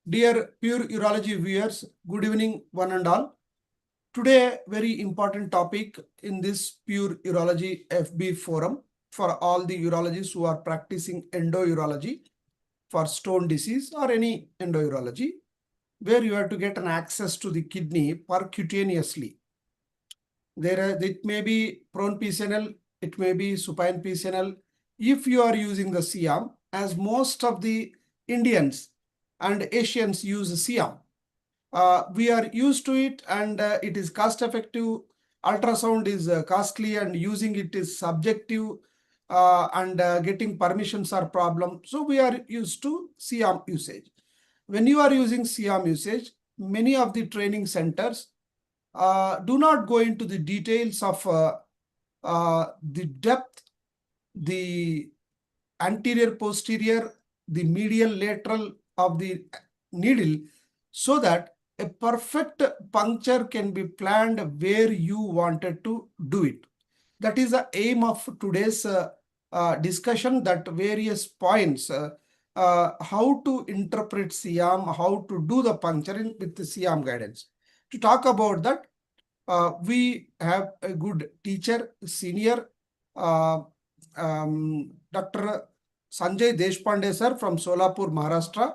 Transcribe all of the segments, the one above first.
Dear Pure Urology viewers, good evening one and all. Today, very important topic in this Pure Urology FB forum for all the urologists who are practicing endourology for stone disease or any endourology, where you have to get an access to the kidney percutaneously. It may be prone PCNL, it may be supine PCNL. If you are using the CM, as most of the Indians and Asians use CM, we are used to it, and it is cost effective. Ultrasound is costly, and using it is subjective, and getting permissions are problem. So we are used to CM usage. When you are using CM usage, many of the training centers do not go into the details of the depth, the anterior, posterior, the medial, lateral of the needle, so that a perfect puncture can be planned where you wanted to do it. That is the aim of today's discussion, that various points, how to interpret CM, how to do the puncturing with the CM guidance. To talk about that, we have a good teacher, senior, Dr. Sanjay Deshpande sir from Solapur, Maharashtra.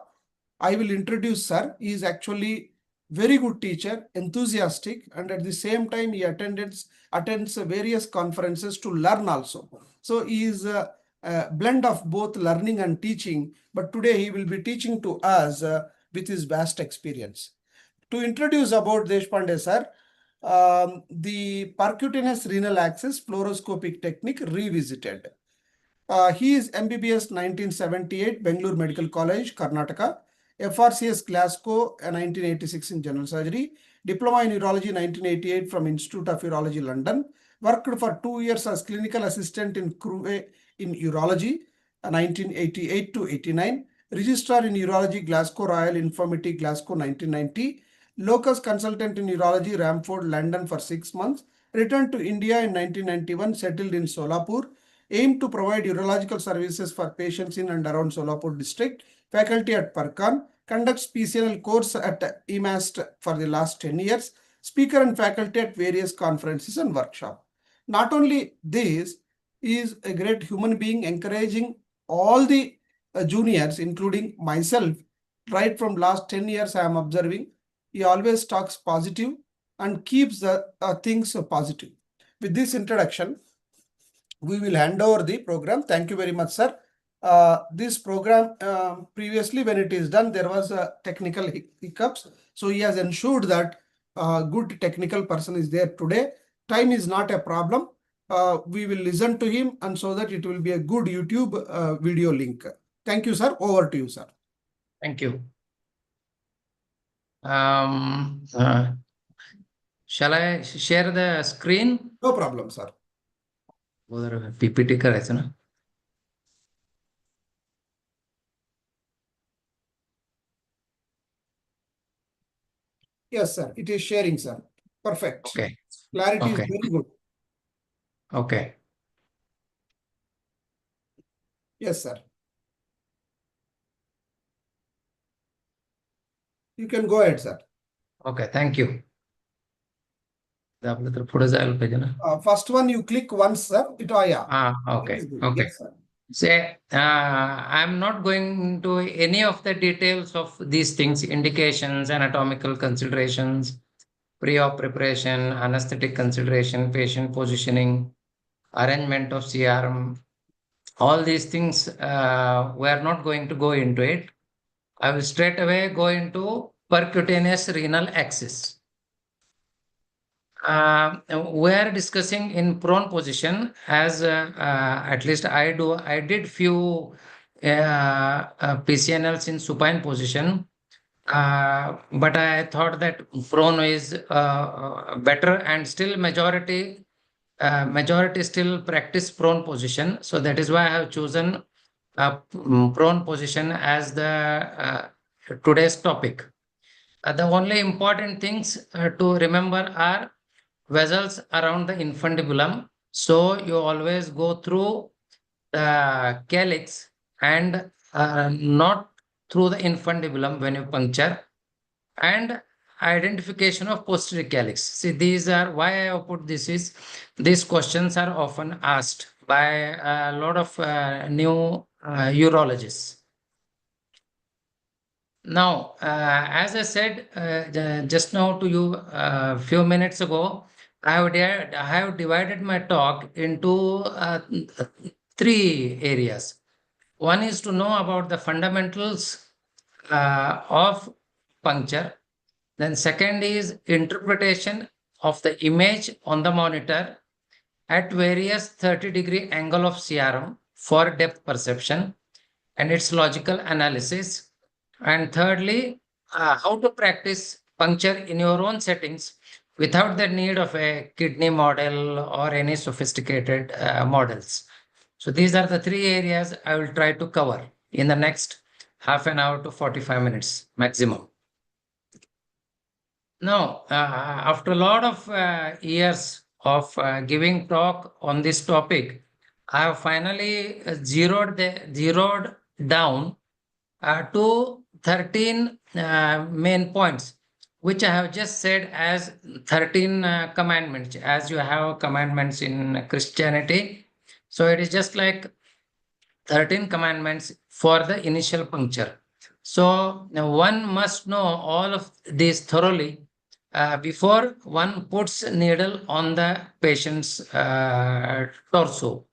I will introduce sir. He is actually very good teacher, enthusiastic, and at the same time he attends various conferences to learn also. So he is a blend of both learning and teaching, but today he will be teaching to us with his vast experience. To introduce about Deshpande sir, the percutaneous renal axis fluoroscopic technique revisited. He is MBBS 1978, Bangalore Medical College, Karnataka. FRCS Glasgow 1986 in General Surgery. Diploma in Urology 1988 from Institute of Urology, London. Worked for 2 years as clinical assistant in CRUE in Urology 1988 to 89. Registrar in Urology, Glasgow Royal Infirmary, Glasgow 1990. Locus consultant in Urology, Ramford, London for 6 months. Returned to India in 1991, settled in Solapur. Aimed to provide urological services for patients in and around Solapur district. Faculty at Parkan. Conducts PCNL course at EMAST for the last 10 years. Speaker and faculty at various conferences and workshops. Not only this, he is a great human being, encouraging all the juniors, including myself. Right from last 10 years, I am observing. He always talks positive and keeps the things positive. With this introduction, we will hand over the program. Thank you very much, sir. This program, previously when it is done, there was a technical hiccups. So he has ensured that good technical person is there today. Time is not a problem. We will listen to him, and so that it will be a good YouTube video link. Thank you, sir. Over to you, sir. Thank you. Shall I share the screen? No problem, sir. PPT करायचं ना. Yes, sir. It is sharing, sir. Perfect. Okay. Clarity is very good. Okay. Yes, sir. You can go ahead, sir. Okay. Thank you. आपलं तर पुढे जायला पाहिजे ना. First one, you click once, sir. Okay. Okay. Yes, sir. Say, I'm not going into any of the details of these things, indications, anatomical considerations, pre-op preparation, anesthetic consideration, patient positioning, arrangement of CRM. All these things, we are not going to go into it. I will straight away go into percutaneous renal axis. We are discussing in prone position, as at least I did few PCNLs in supine position, but I thought that prone is better, and still majority still practice prone position. So that is why I have chosen prone position as the today's topic. The only important things to remember are vessels around the infundibulum. So you always go through the calyx and not through the infundibulum when you puncture, and identification of posterior calyx. See, these are why I have put this is these questions are often asked by a lot of new urologists. Now, as I said just now to you a few minutes ago, I have divided my talk into 3 areas. One is to know about the fundamentals of puncture. Then second is interpretation of the image on the monitor at various 30-degree angle of CRM for depth perception and its logical analysis. And thirdly, how to practice puncture in your own settings without the need of a kidney model or any sophisticated models. So these are the 3 areas I will try to cover in the next half an hour to 45 minutes maximum. Now, after a lot of years of giving talk on this topic, I have finally zeroed down to 13 main points, which I have just said as 13 commandments, as you have commandments in Christianity. So it is just like 13 commandments for the initial puncture. So now one must know all of these thoroughly before one puts needle on the patient's torso.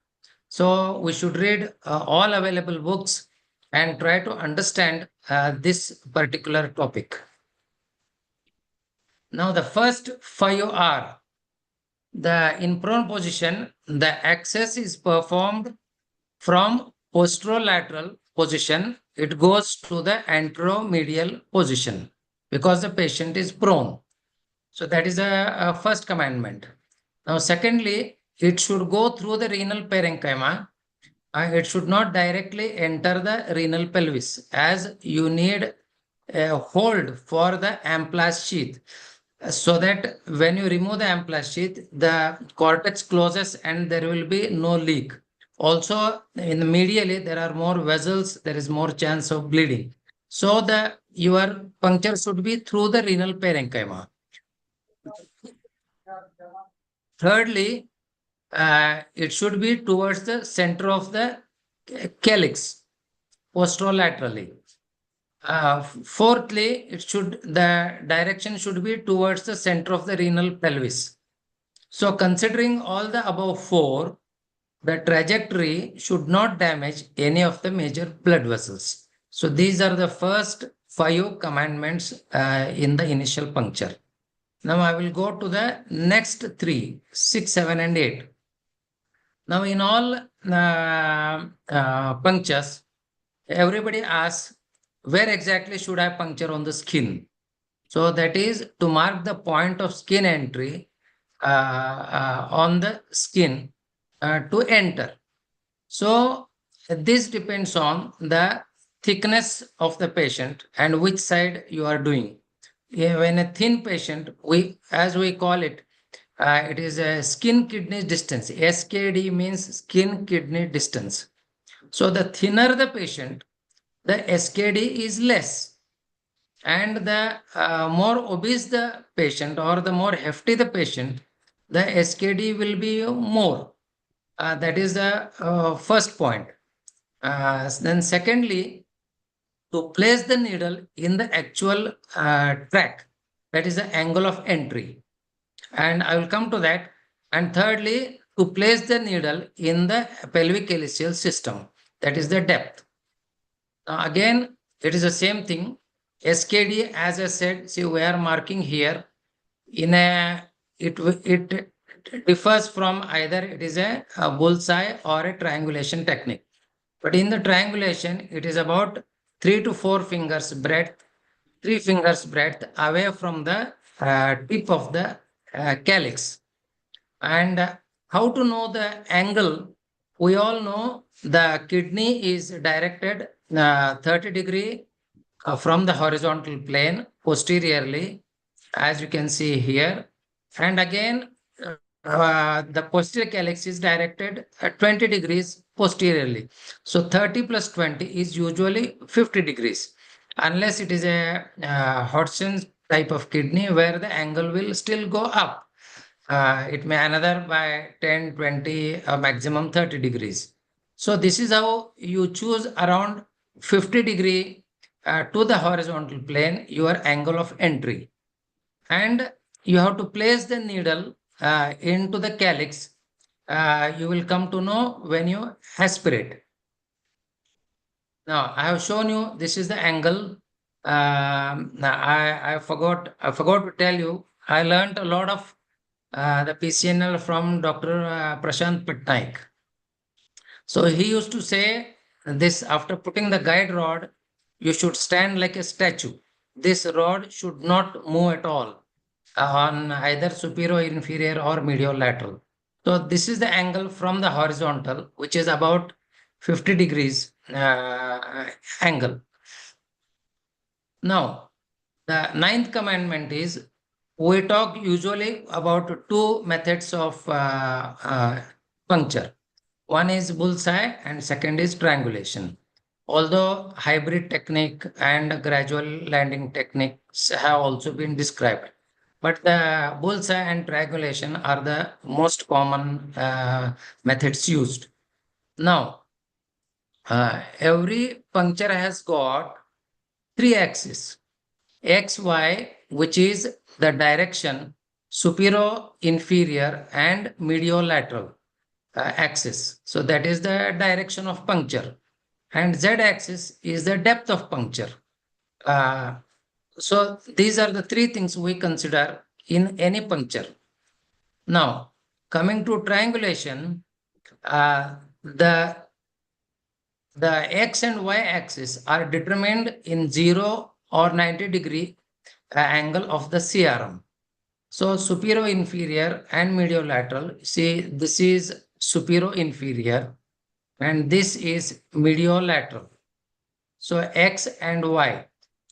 So we should read all available books and try to understand this particular topic. Now the first 5 are in prone position, the access is performed from posterolateral position. It goes to the anteromedial position because the patient is prone. So that is a first commandment. Now, secondly, it should go through the renal parenchyma. It should not directly enter the renal pelvis, as you need a hold for the amplast sheath, so that when you remove the amplast sheath, the cortex closes and there will be no leak. Also, in the medially, there are more vessels, there is more chance of bleeding. So your puncture should be through the renal parenchyma. Thirdly, it should be towards the center of the calyx, posterolaterally. Fourthly, the direction should be towards the center of the renal pelvis. So considering all the above 4, the trajectory should not damage any of the major blood vessels. So these are the first 5 commandments in the initial puncture. Now I will go to the next 3, 6, 7, and 8. Now in all punctures, everybody asks, where exactly should I puncture on the skin? So that is to mark the point of skin entry on the skin to enter. So this depends on the thickness of the patient and which side you are doing. When a thin patient, as we call it, it is a skin kidney distance. SKD means skin kidney distance. So the thinner the patient, the SKD is less. And the more obese the patient or the more hefty the patient, the SKD will be more. That is the first point. Then secondly, to place the needle in the actual track, that is the angle of entry. And I will come to that. And thirdly, to place the needle in the pelvic calyceal system, that is the depth. Now again, it is the same thing. SKD, as I said, see, we are marking here it differs from either it is a bullseye or a triangulation technique. But in the triangulation, it is about 3 to 4 fingers breadth, 3 fingers breadth away from the tip of the calyx. And how to know the angle? We all know the kidney is directed 30 degree from the horizontal plane posteriorly, as you can see here. And again, the posterior calyx is directed at 20 degrees posteriorly. So 30 plus 20 is usually 50 degrees. unless it is a Hodgson type of kidney where the angle will still go up. It may another by 10, 20, maximum 30 degrees. So this is how you choose around 50 degree to the horizontal plane, your angle of entry. And you have to place the needle into the calyx. You will come to know when you aspirate. Now I have shown you this is the angle. Now I forgot to tell you. I learned a lot of the PCNL from Dr. Prashant Patnaik. So he used to say this after putting the guide rod, you should stand like a statue. This rod should not move at all on either superior, inferior, or medial lateral. So this is the angle from the horizontal, which is about 50 degrees angle. Now, the ninth commandment is we talk usually about two methods of puncture. One is bullseye and second is triangulation. Although hybrid technique and gradual landing techniques have also been described, but the bullseye and triangulation are the most common methods used. Now, every puncture has got three axes. XY, which is the direction superior, inferior, and medial lateral axis. So that is the direction of puncture. And Z axis is the depth of puncture. So these are the three things we consider in any puncture. Now, coming to triangulation, the X and Y axis are determined in 0 or 90 degree angle of the CRM. So superior, inferior, and medial lateral. See, this is superior, inferior, and this is medial lateral. So X and Y.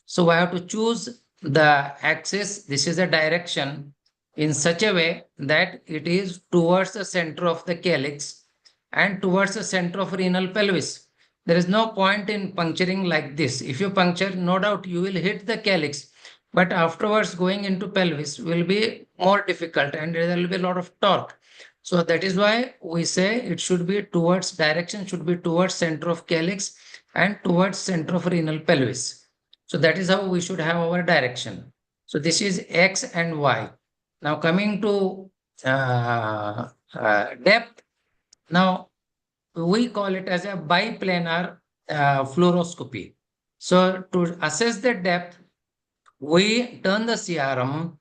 So I have to choose the axis. This is the direction in such a way that it is towards the center of the calyx and towards the center of renal pelvis. There is no point in puncturing like this. If you puncture, no doubt you will hit the calyx, but afterwards going into pelvis will be more difficult and there will be a lot of torque. So that is why we say it should be towards direction, should be towards center of calyx and towards center of renal pelvis. So that is how we should have our direction. So this is X and Y. Now coming to depth. Now we call it as a biplanar fluoroscopy. So to assess the depth, we turn the CRM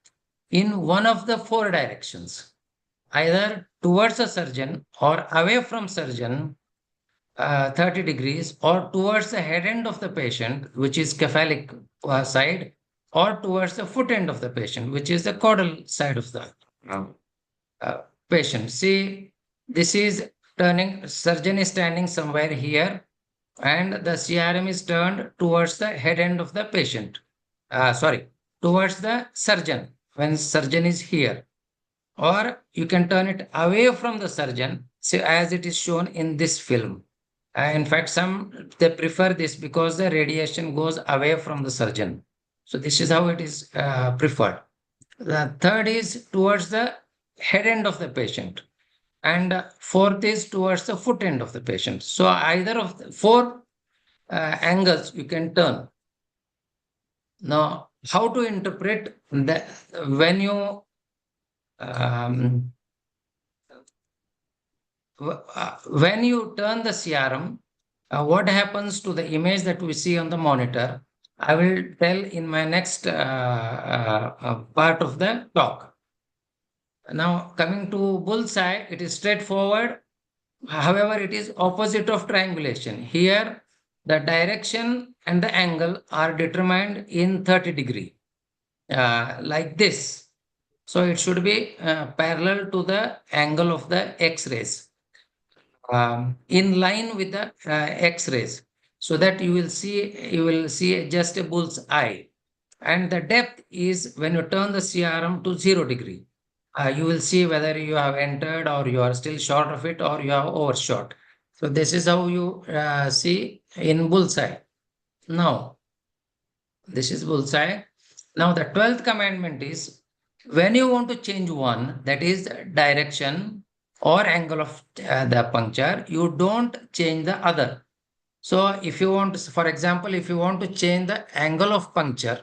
in one of the four directions, either towards the surgeon or away from surgeon 30 degrees, or towards the head end of the patient, which is cephalic side, or towards the foot end of the patient, which is the caudal side of the patient. See, this is turning, surgeon is standing somewhere here, and the CRM is turned towards the head end of the patient. Towards the surgeon when surgeon is here. Or you can turn it away from the surgeon, see, as it is shown in this film. In fact, some they prefer this because the radiation goes away from the surgeon. So this is how it is preferred. The third is towards the head end of the patient, and fourth is towards the foot end of the patient. So either of the four angles you can turn. Now, how to interpret that when you when you turn the CRM, what happens to the image that we see on the monitor? I will tell in my next part of the talk. Now, coming to bullseye, it is straightforward. However, it is opposite of triangulation. Here, the direction and the angle are determined in 30 degree, like this. So it should be parallel to the angle of the X-rays, in line with the X-rays, so that you will see just a bull's eye. And the depth is when you turn the CRM to 0 degree. You will see whether you have entered or you are still short of it or you have overshot. So this is how you see in bullseye. Now, This is bullseye. Now the 12th commandment is when you want to change one, that is direction or angle of the puncture, you don't change the other. So if you want to, for example, if you want to change the angle of puncture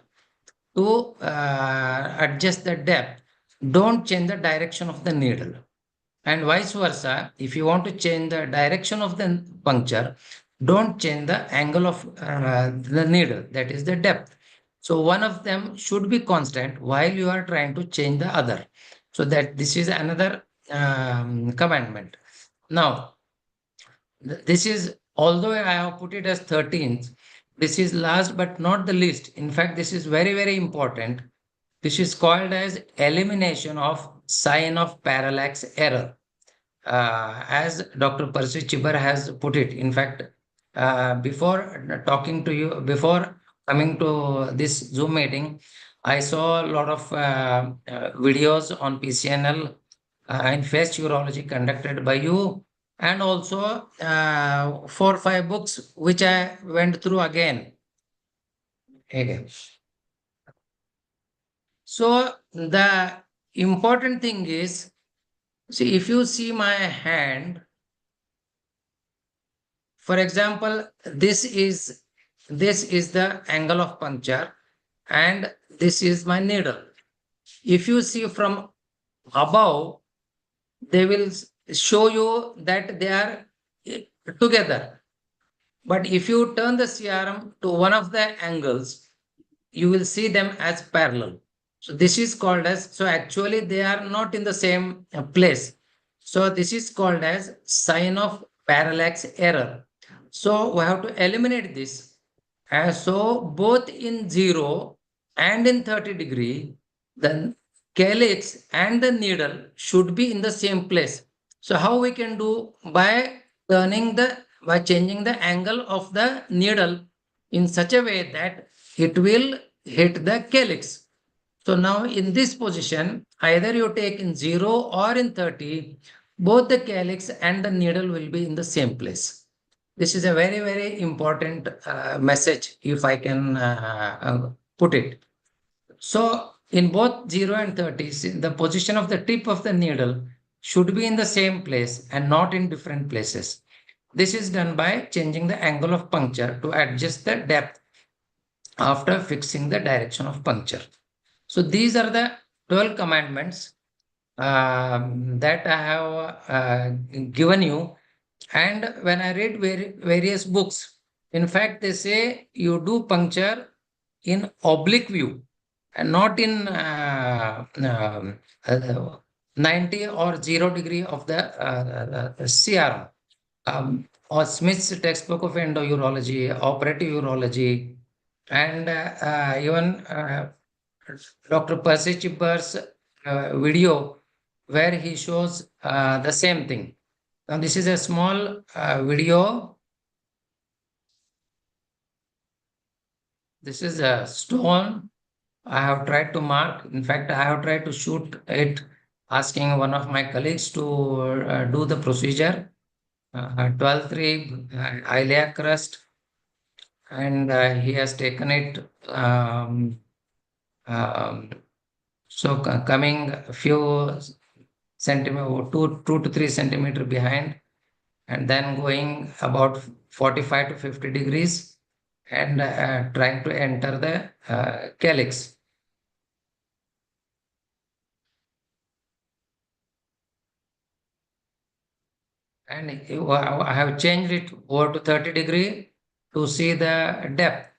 to adjust the depth, don't change the direction of the needle. And vice versa, if you want to change the direction of the puncture, don't change the angle of the needle, that is the depth. So one of them should be constant while you are trying to change the other. So that this is another commandment. Now, this is, although I have put it as 13th, this is last but not the least. In fact, this is very, very important. This is called as elimination of sign of parallax error. As Dr. Percy Chibber has put it. In fact, before talking to you, before coming to this Zoom meeting, I saw a lot of videos on PCNL and face urology conducted by you, and also 4 or 5 books which I went through again. Okay. So the important thing is, see, if you see my hand, for example, this is the angle of puncture and this is my needle. If you see from above, they will show you that they are together. But if you turn the CRM to one of the angles, you will see them as parallel. So this is called as, so actually they are not in the same place. So this is called as sign of parallax error. So we have to eliminate this. So both in 0 and in 30°, the calyx and the needle should be in the same place. So how we can do? By changing the angle of the needle in such a way that it will hit the calyx. So now in this position, either you take in 0 or in 30, both the calyx and the needle will be in the same place. This is a very, very important message, if I can put it. So in both 0 and 30, the position of the tip of the needle should be in the same place and not in different places. This is done by changing the angle of puncture to adjust the depth after fixing the direction of puncture. So these are the 12 commandments that I have given you. And when I read various books, in fact, they say you do puncture in oblique view and not in 90 or 0° of the CR. Or Smith's textbook of endourology, operative urology, and even Dr. Percy Chibber's video where he shows the same thing. Now this is a small video. This is a stone I have tried to mark. In fact, I have tried to shoot it, asking one of my colleagues to do the procedure. 12-3 iliac crust, and he has taken it. So coming a few centimeter, 2 to 3 centimeter behind, and then going about 45 to 50°, and trying to enter the calyx. And I have changed it over to 30° to see the depth.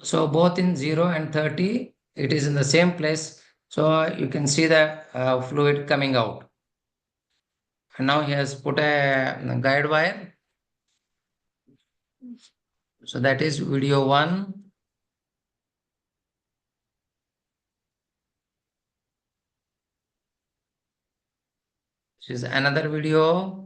So both in 0 and 30, it is in the same place. So you can see the fluid coming out. And now he has put a guide wire. So that is video 1. This is another video.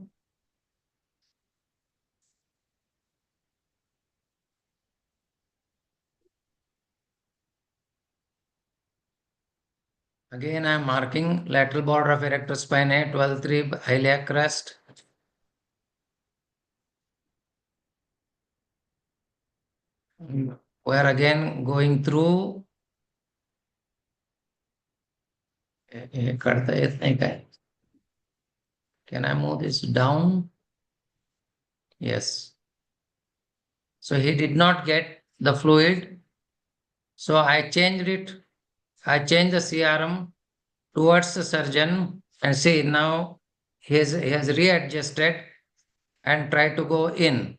Again, I am marking lateral border of erector spinae, 12-3 iliac crest. we are again going through. करता येत नाही काय? Can I move this down? Yes. So he did not get the fluid. So I changed it. I changed the CRM towards the surgeon, and see now he has readjusted and tried to go in.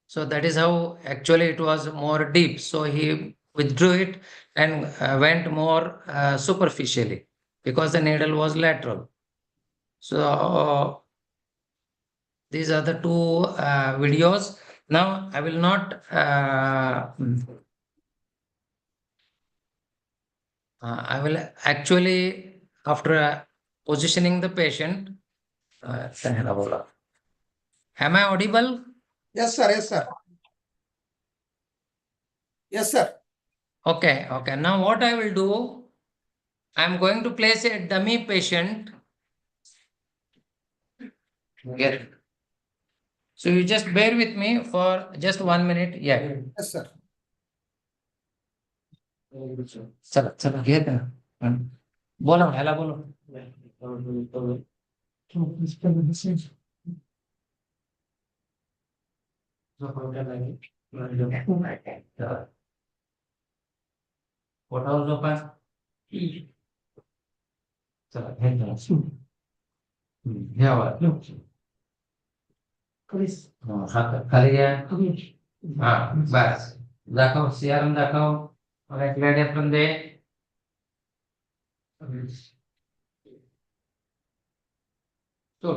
So that is how actually it was more deep. So he withdrew it and went more superficially because the needle was lateral. So these are the two videos. Now I will not I will actually, after positioning the patient, am I audible? Yes, sir. Yes, sir. Yes, sir. Okay, okay. Now what I will do, I am going to place a dummy patient. Here. So you just bear with me for just 1 minute. Yeah. Yes, sir. चला चला घे ना. बोला ह्याला बोलो. पोटावर झोपा. चला घे ना. घ्यावा. हात खाली घ्या. हा बस. दाखव सीआरएम दाखव. और एक लेडी अपन दे. तो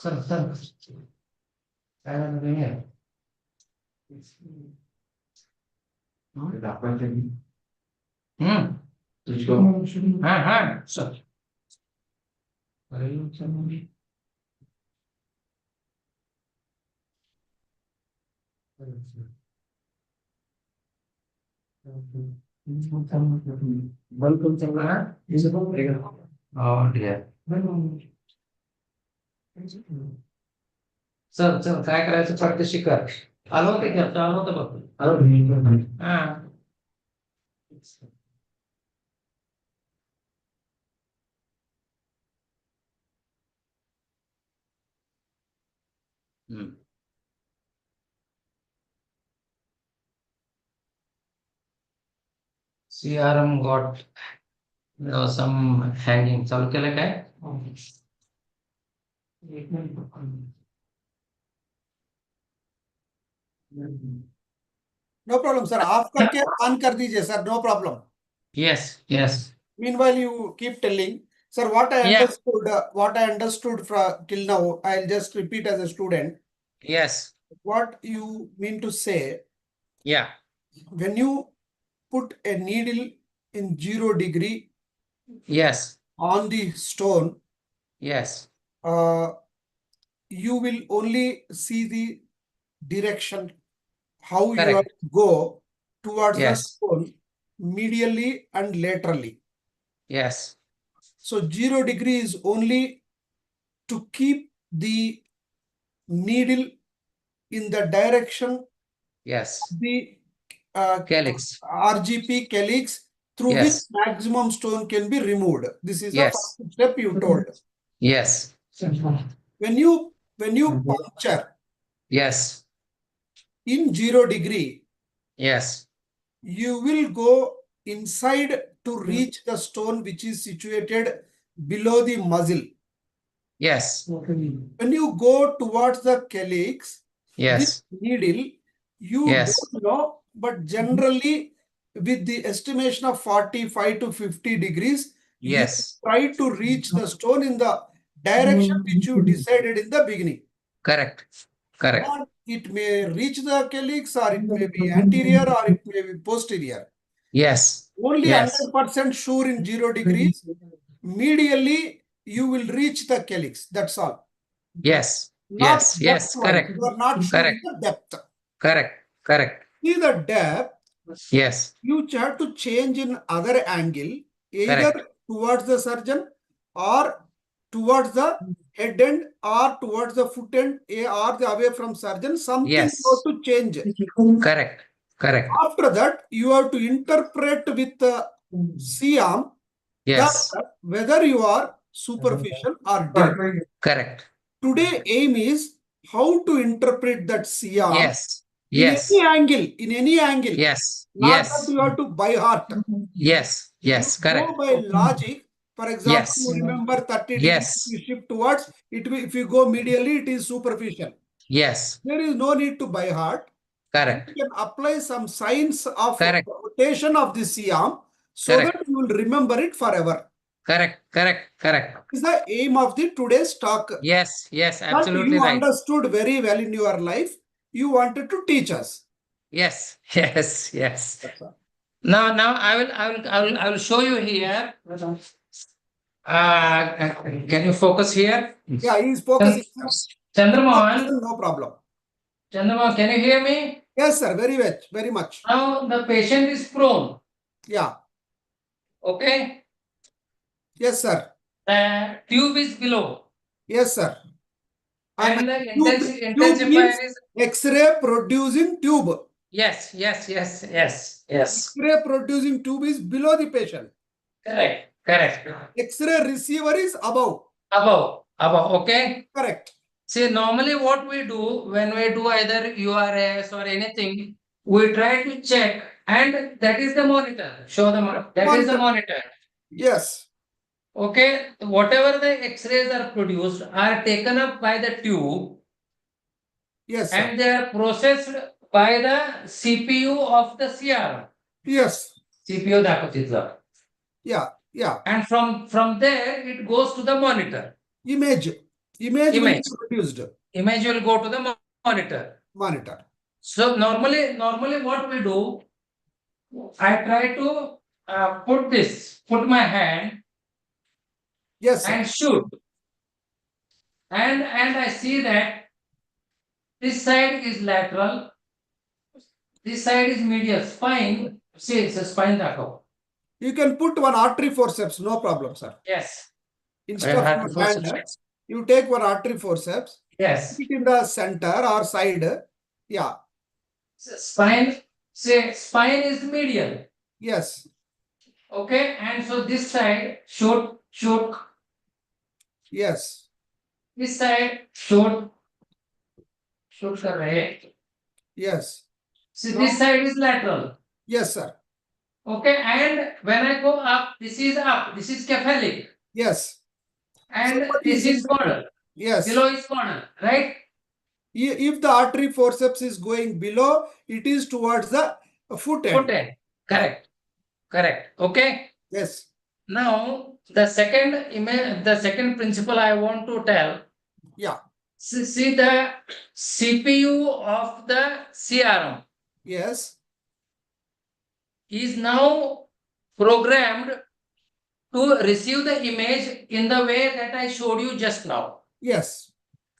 सर काय झालं नाही आहे. हाँ हाँ सर. वेलकम चल रहा है. Oh dear. चल चल काय करायचं पटकन कर. आलो होते की आता आलो होतं बघ. आलो. हा. CRM got some hanging. चालू केलं काय? No problem, sir. Off करके on कर दीजिए, sir. No problem. Yes, yes. Meanwhile, you keep telling, sir, Yeah. what I understood from till now, I'll just repeat as a student. Yes. What you mean to say, Yeah. when you put a needle in 0 degree Yes. on the stone, Yes. you will only see the direction, how you have Correct. to go towards the Yes. stone, medially and laterally. Yes. So 0 degree is only to keep the needle in the direction Yes. the Calyx. RGP calyx through which Yes. maximum stone can be removed. This is the Yes. first step you told. Yes. When you puncture Yes. in 0 degree, Yes. you will go inside to reach the stone which is situated below the muzzle. Yes. When you go towards the calyx, Yes. this needle, you Yes. don't know, but generally with the estimation of 45 to 50 degrees, Yes. you try to reach the stone in the direction which you decided in the beginning. Correct. Correct. Or it may reach the calyx, or it may be anterior, or it may be posterior. Yes. Only Yes. 100% sure in 0 degrees, medially you will reach the calyx. That's all. Yes. Not Yes. Yes. depth-wise. Correct. You are not sure in Correct. the depth. Correct. Correct. See the depth, Yes. you have to change in other angle, Correct. either towards the surgeon or towards the head end or towards the foot end or the away from surgeon, something Yes. you have to change. Correct. Correct. After that, you have to interpret with the C-arm Yes. that whether you are superficial or deep. Correct. Today aim is how to interpret that C-arm Yes. in Yes. any angle, in any angle. Yes. Not Yes. that you have to by heart. Yes. Yes. You Correct. go by logic. For example, Yes. you remember 30 degrees, Yes. you shift towards it. If you go medially, it is superficial. Yes. There is no need to by heart. Correct. You can apply some science of Correct. rotation of the C-arm so Correct. that you will remember it forever. Correct. Correct. Correct. Is the aim of the today's talk. Yes. Yes. That Absolutely you right. understood very well in your life. You wanted to teach us. Yes. Yes. Yes. That's all. Now I will show you here. Can you focus here? Yeah, he is focusing. Chandramohan, No problem. Chandramohan, can you hear me? Yes, sir. Very much. Very much. Now the patient is prone. Yeah. Okay. Yes, sir. The tube is below. Yes, sir. And the Tube intensifier is is X-ray producing tube. yes. X-ray producing tube is below the patient. Correct. Correct. X-ray receiver is above. Above. Okay. Correct. See, normally what we do when we do either URS or anything, we try to check, and that is the monitor. Show the monitor. That is the monitor. Yes. Okay, whatever the X-rays are produced are taken up by the tube. Yes, sir. And they are processed by the CPU of the CR. Yes. CPU दाखवतो. Yeah. Yeah. And from there it goes to the monitor. Image will be produced. Image will go to the monitor. Monitor. So normally what we do, I try to put my hand. Yes, sir. And shoot. And I see that this side is lateral, this side is medial. Spine, see, it's a spine दाखव. You can put one artery forceps, no problem, sir. Yes. Instead of your hand, you take one artery forceps. Yes. Put it in the center or side. Yeah. Spine, say spine is medial. Yes. Okay, and so this side shoot. Yes. This side shoot कर रहे हैं. Yes. See, this side is lateral. Yes, sir. Okay, and when I go up, this is cephalic. Yes. And Somebody this is caudal. Yes. Below is caudal, right? If the artery forceps is going below, it is towards the foot end. Foot end. Correct. Okay. Yes. Now the second principle I want to tell. Yeah. See the CPU of the CRM. Yes. Is now programmed to receive the image in the way that I showed you just now. Yes.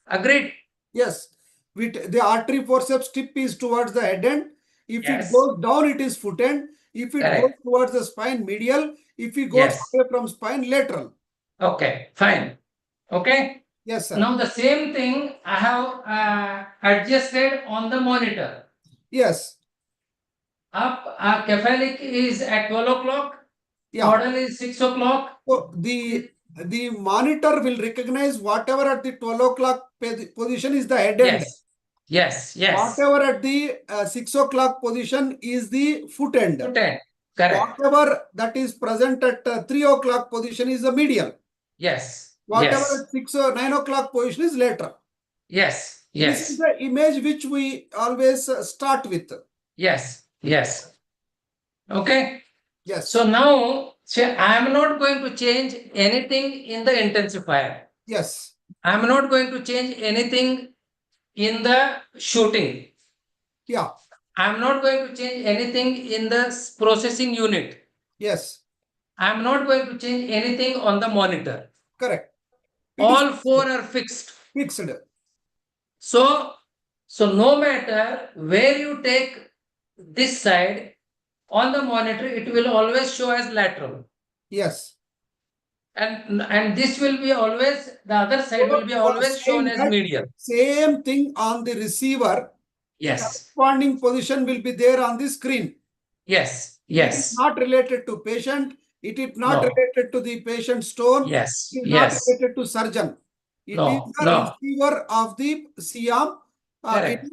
Agreed? Yes. With the artery forceps tip is towards the head end. If Yes. it goes down, it is foot end. If it Correct. goes towards the spine, medial. If it goes Yes. away from spine, lateral. Okay, fine. Okay. Yes, sir. Now the same thing I have adjusted on the monitor. Yes. Up, cephalic is at 12 o'clock. Yeah. Caudal is 6 o'clock. So the monitor will recognize whatever at the 12 o'clock position is the head end. Yes. Whatever at the 6 o'clock position is the foot end. Foot end. Correct. Whatever that is present at 3 o'clock position is the medial. Yes. Whatever at 6 or 9 o'clock position is lateral. Yes. This is the image which we always start with. Yes. Okay. Yes. So now, I am not going to change anything in the intensifier. Yes. I am not going to change anything in the shooting. Yeah. I am not going to change anything in the processing unit. Yes. I am not going to change anything on the monitor. Correct. All four are fixed. Fixed. So no matter where you take this side on the monitor, it will always show as lateral. Yes. And this will be always, the other side will be You are always saying shown as that medial. same thing on the receiver, Yes, corresponding position will be there on the screen. yes, It is yes. not related to patient. It is not No. related to the patient stone. Yes, It is not yes. related to surgeon. It is No, the no. receiver of the Siam. Correct.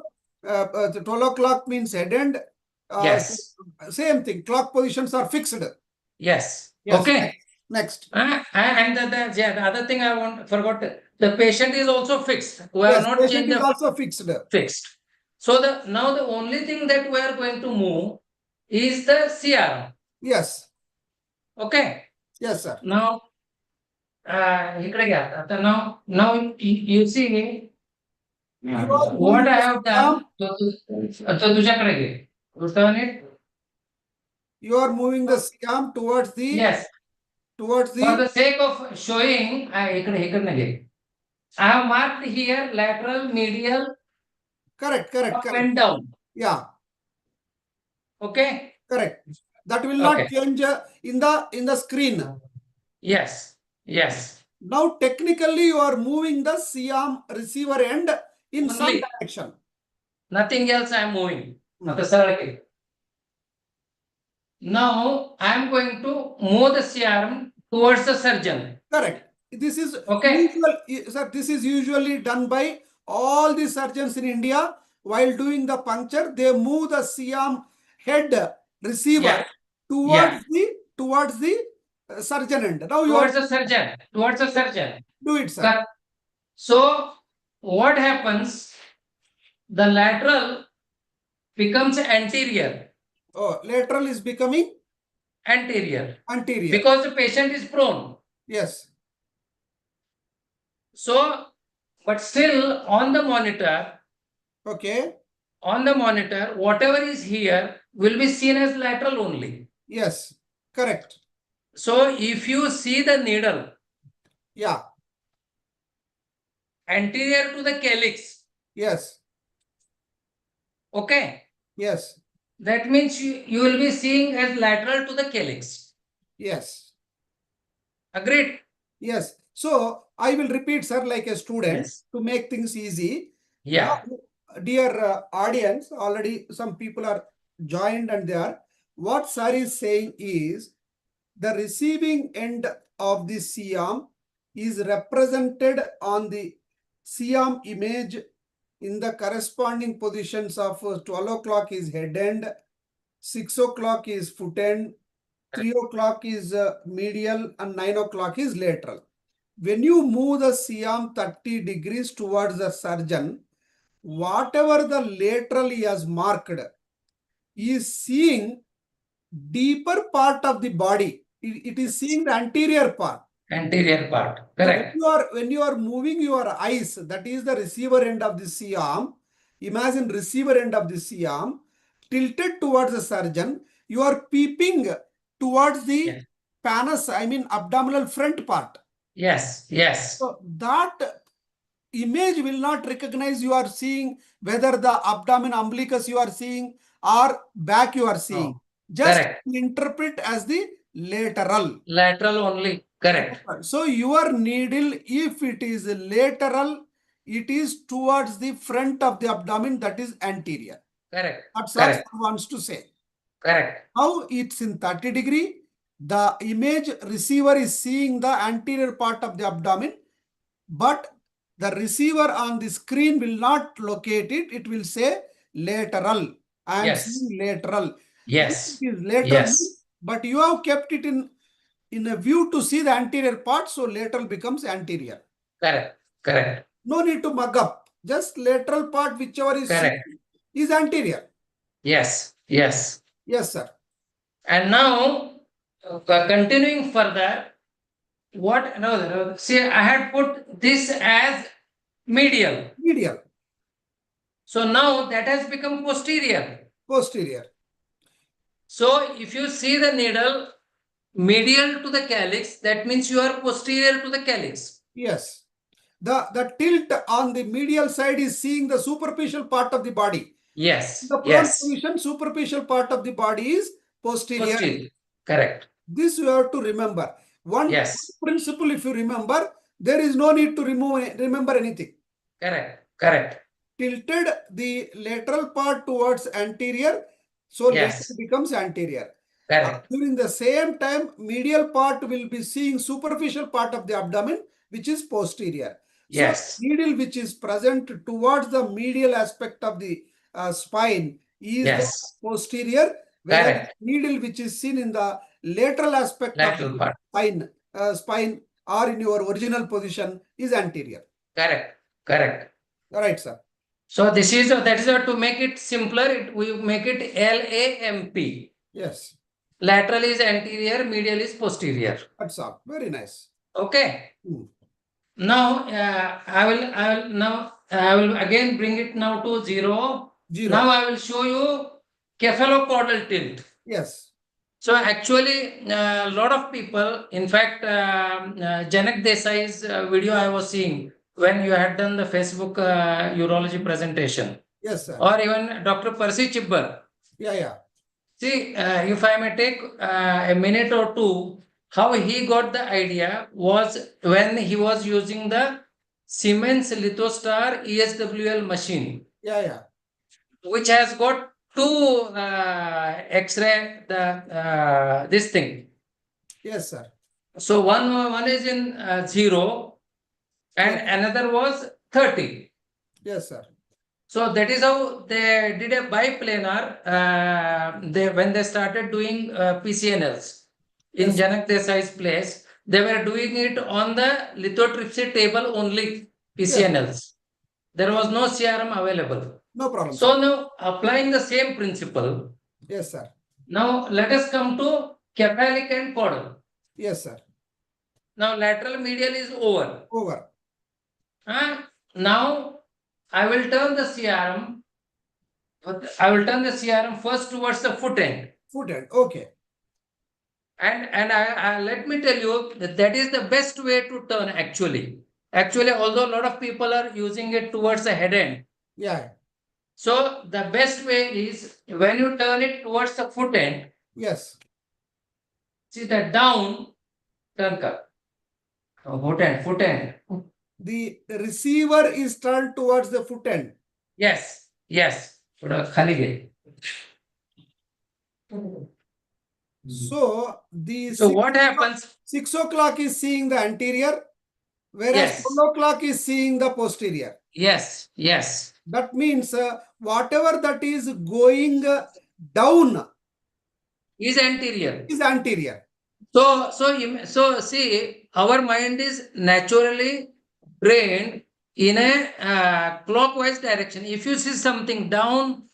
The 12 o'clock means head end. Yes, Same thing. Clock positions are fixed. yes. Yes. Okay. Next. And the other thing I forgot, the patient is also fixed. We have Yes. not Patient changed is the also fixed. fixed. So now the only thing that we are going to move is the CR. Yes. Okay. Yes, sir. Now, इकडे घ्या. आता now you see You are what moving I the have Siam. done. आता तुझ्याकडे घे. Turn it. You are moving the Siam towards the Yes. towards For the the sake of showing, इकडे घे. I have marked here lateral, medial, correct, up and down. Yeah, Okay. correct. That will not Okay. change in the screen. Yes. Yes. Now technically you are moving the Siam receiver end in some Only. direction. Nothing else I am moving. आता सरळ घे. Now I am going to move the CRM towards the surgeon. Correct. This is Okay. usual, sir. This is usually done by all the surgeons in India. While doing the puncture, they move the Siam head receiver Yeah. towards the surgeon end. Now you are Towards the surgeon. Towards the surgeon. do it, sir. Cut. So what happens? The lateral becomes anterior. Oh, lateral is becoming Anterior. anterior. Because the patient is prone. Yes. So, but still on the monitor, Okay. whatever is here will be seen as lateral only. Yes. Correct. So, if you see the needle Yeah. anterior to the calyx, Yes. okay, Yes. that means you will be seeing as lateral to the calyx. Yes. Agreed? Yes. So I will repeat, sir, like a student Yes. to make things easy. Yeah. Now, dear audience, already some people are joined and they are. What sir is saying is the receiving end of the Siam is represented on the Siam image in the corresponding positions of 12 o'clock is head end, 6 o'clock is foot end, 3 o'clock is medial, and 9 o'clock is lateral. When you move the Siam 30 degrees towards the surgeon, whatever the lateral he has marked is seeing deeper part of the body. It is seeing the anterior part. Anterior part. So Correct. when you are moving your eyes, that is the receiver end of the Siam. Imagine receiver end of the Siam tilted towards the surgeon. You are peeping towards the Yes. panas, I mean abdominal front part. Yes. Yes. So that image will not recognize you are seeing whether the abdomen umbilicus you are seeing or back you are seeing. No. Just Correct. interpret as the lateral. Lateral only. Correct. So your needle, if it is lateral, it is towards the front of the abdomen, that is anterior. Correct. That's what Correct. sir wants to say. Correct. Now it's in 30 degree. The image receiver is seeing the anterior part of the abdomen, but the receiver on the screen will not locate it. It will say lateral. I am Yes. seeing lateral. Yes. It is lateral, Yes. but you have kept it in a view to see the anterior part, so lateral becomes anterior. Correct. Correct. No need to mug up. Just lateral part, whichever is Correct. seen, is anterior. Yes. Yes. Yes, sir. And now, continuing further, what? No, see, I had put this as medial. Medial, So now that has become posterior. posterior. So if you see the needle medial to the calyx, that means you are posterior to the calyx. Yes. The tilt on the medial side is seeing the superficial part of the body. Yes. The prone Yes. position, superficial part of the body is posterior. Posterior. Correct. This you have to remember. One Yes. principle, if you remember, there is no need to remember anything. Correct. Correct. Tilted the lateral part towards anterior, so Yes. lateral becomes anterior. Correct. During the same time, medial part will be seeing superficial part of the abdomen, which is posterior. Yes. So needle which is present towards the medial aspect of the spine is the Yes. posterior, whereas Correct. needle which is seen in the lateral aspect Lateral of part. the spine or in your original position is anterior. Correct. Correct. All right, sir. So this is that is to make it simpler. We make it LAMP. Yes, Lateral is anterior, medial is posterior. that's all. Very nice. Okay. Hmm. Now I will again bring it now to 0. Zero. Now I will show you cephalocaudal tilt. Yes. So actually, a lot of people, in fact, Janak Desai's video I was seeing when you had done the Facebook urology presentation, Yes, sir. or even Dr. Percy Chibber. Yeah. See, if I may take a minute or two, how he got the idea was when he was using the Siemens Lithostar ESWL machine, Yeah. which has got two X-ray this thing. Yes, sir. So one is in 0 and Okay. another was 30. Yes, sir. So that is how they did a biplanar when they started doing PCNLs in Yes. Janak Desai's place. They were doing it on the lithotripsy table only, PCNLs. There was no CRM available. No problem. So Sir. now applying the same principle, Yes, sir. now let us come to cephalic and caudal. Yes, sir. Now lateral medial is over. Over. Now I will turn the CRM. I will turn the CRM first towards the foot end. Foot end. Okay. And I let me tell you that is the best way to turn actually. Actually, although a lot of people are using it towards the head end. Yeah. So the best way is when you turn it towards the foot end, Yes. see the down, turn cut. Foot end. The receiver is turned towards the foot end. Yes. थोड़ा खाली गए. So the So what happens? 6 o'clock is seeing the anterior, whereas Yes. 12 o'clock is seeing the posterior. Yes. That means whatever that is going down Is anterior. is anterior. So see, our mind is naturally trained in a clockwise direction. If you see something down,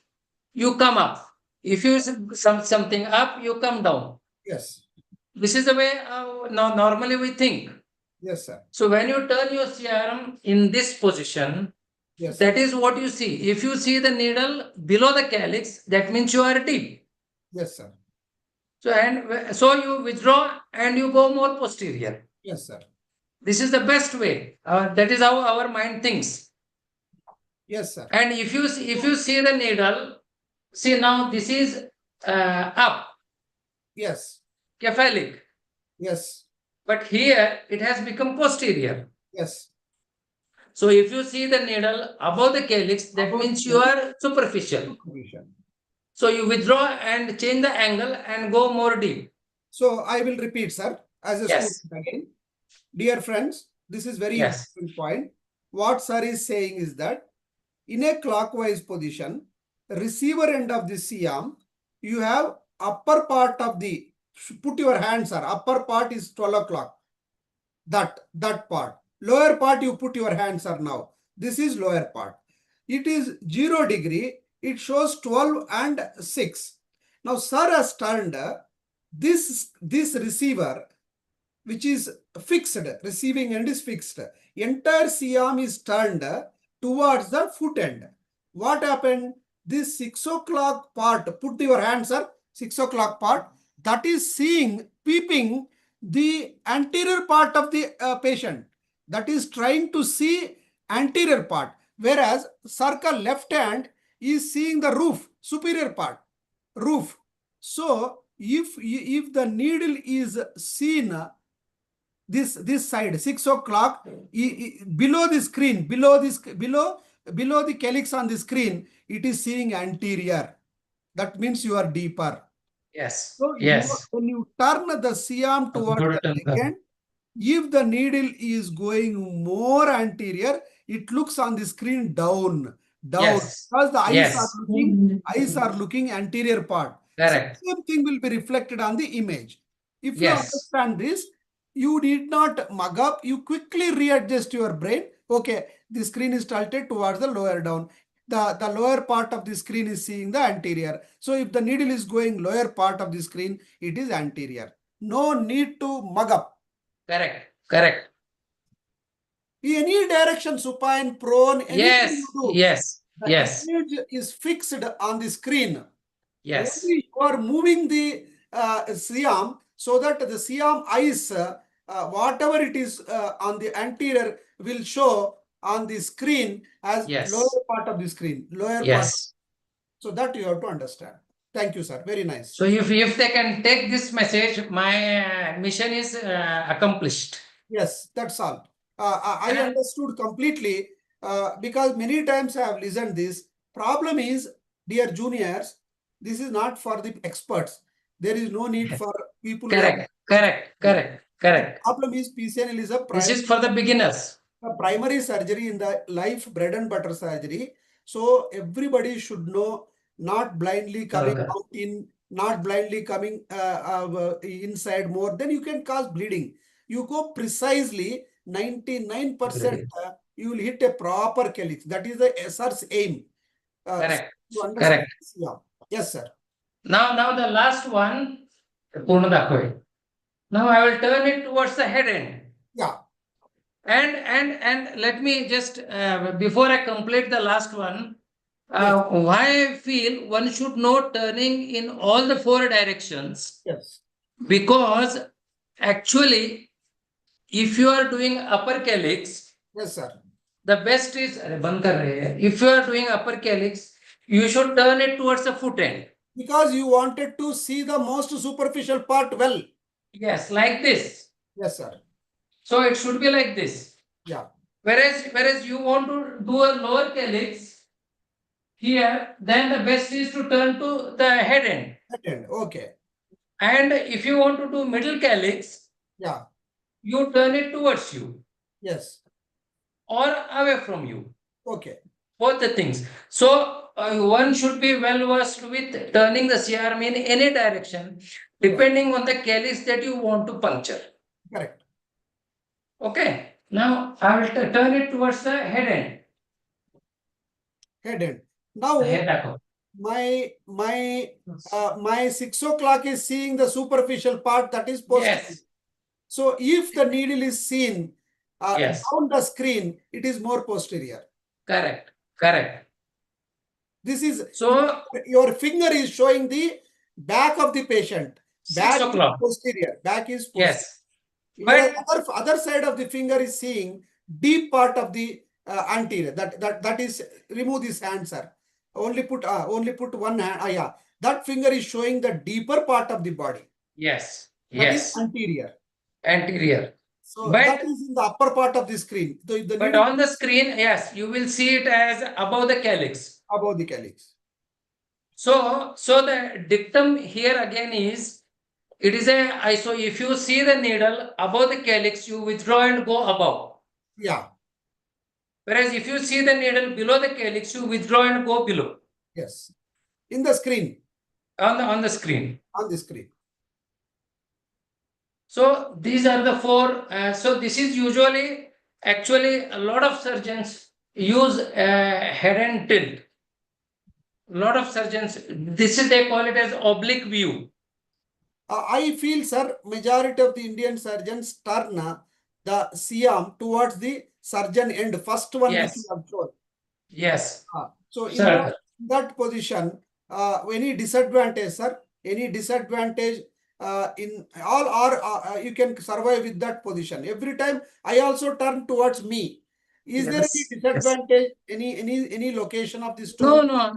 you come up. If you see something up, you come down. Yes. This is the way now normally we think. Yes, sir. So when you turn your CRM in this position, Yes. that is what you see. If you see the needle below the calyx, that means you are deep. Yes, sir. So you withdraw and you go more posterior. Yes, sir. This is the best way. That is how our mind thinks. Yes, sir. And if you see the needle, see now this is up, Yes. cephalic. Yes. But here it has become posterior. Yes. So if you see the needle above the calyx, that Above means the you are superficial. Superficial. So you withdraw and change the angle and go more deep. So I will repeat, sir, as a Yes. student again. Dear friends, this is very Yes. important point. What sir is saying is that in a clockwise position, receiver end of the C-arm, you have upper part of the, put your hands, sir, upper part is 12 o'clock. That part. Lower part, you put your hands, sir, now. This is lower part. It is 0 degree. It shows 12 and 6. Now, sir has turned this receiver, which is fixed, receiving end is fixed. Entire C-arm is turned towards the foot end. What happened? This 6 o'clock part, put your hands, sir, 6 o'clock part, that is peeping the anterior part of the patient. That is trying to see anterior part. Whereas circle left hand is seeing the roof, superior part, roof. So if the needle is seen this side, 6 o'clock, below the screen, below the calyx on the screen, it is seeing anterior. That means you are deeper. Yes. So Yes. when you turn the CM towards the ligand, if the needle is going more anterior, it looks on the screen down. Yes. Because the Yes. eyes are looking anterior part. Correct. So same thing will be reflected on the image. If you Yes. understand this, you need not mug up. You quickly readjust your brain. Okay, the screen is tilted towards the lower down. The lower part of the screen is seeing the anterior. So if the needle is going lower part of the screen, it is anterior. No need to mug up. Correct. Correct. Any direction, supine, prone, anything Yes. you do, Yes. the Yes. image is fixed on the screen. Yes. Only you are moving the Siam so that the Siam eyes, whatever it is on the anterior, will show on the screen as Yes. lower part of the screen. Lower part. Yes. So that you have to understand. Thank you, sir. Very nice. So if they can take this message, my mission is accomplished. Yes, that's all. I understood completely because many times I have listened this. Problem is, dear juniors, this is not for the experts. There is no need for people who have. Correct. The problem is PCNL is This is for the beginners. a primary surgery in the life bread and butter surgery. So everybody should know, not blindly coming out in, not blindly coming inside more. Then you can cause bleeding. You go precisely 99%, you will hit a proper calyx. That is the SR's aim. Correct. To understand. Correct. Yeah. Yes, sir. Now the last one, Purna Dakhoy. Now I will turn it towards the head end. Yeah. And let me just before I complete the last one, why I feel one should know turning in all the four directions. Yes. Because actually, if you are doing upper calyx, Yes, sir. the best is if you are doing upper calyx, you should turn it towards the foot end. Because you wanted to see the most superficial part well. Yes, like this. Yes, sir. So it should be like this. Yeah. Whereas you want to do a lower calyx here, then the best is to turn to the head end. Head end. Okay. And if you want to do middle calyx, yeah, you turn it towards you. Yes. Or away from you. Okay. Both the things. So one should be well versed with turning the CRM in any direction, depending on the calyx that you want to puncture. Correct. Okay. Now I will turn it towards the head end. Head end. Now my 6 o'clock is seeing the superficial part, that is posterior. Yes. So if the needle is seen down the screen, it is more posterior. Correct. This is, so your finger is showing the back of the patient. Back is posterior. Back is posterior. Yes. But other side of the finger is seeing deep part of the anterior. That is, remove this hand, sir. Only put one hand. Yeah, that finger is showing the deeper part of the body. Yes. That is anterior. So but that is in the upper part of the screen. But on the screen, yes, you will see it as above the calyx. Above the calyx. So the dictum here again is, it is so if you see the needle above the calyx, you withdraw and go above. Yeah. Whereas if you see the needle below the calyx, you withdraw and go below. Yes. In the screen. On the screen. On the screen. So these are the four. So this is usually, actually, a lot of surgeons use head and tilt. A lot of surgeons, this is, they call it as oblique view. I feel, sir, majority of the Indian surgeons turn the CM towards the surgeon end, first one which you have shown. Yes. So in that position, any disadvantage, sir? Any disadvantage in all, or you can survive with that position? Every time I also turn towards me. Is there any disadvantage, any location of this tool? No.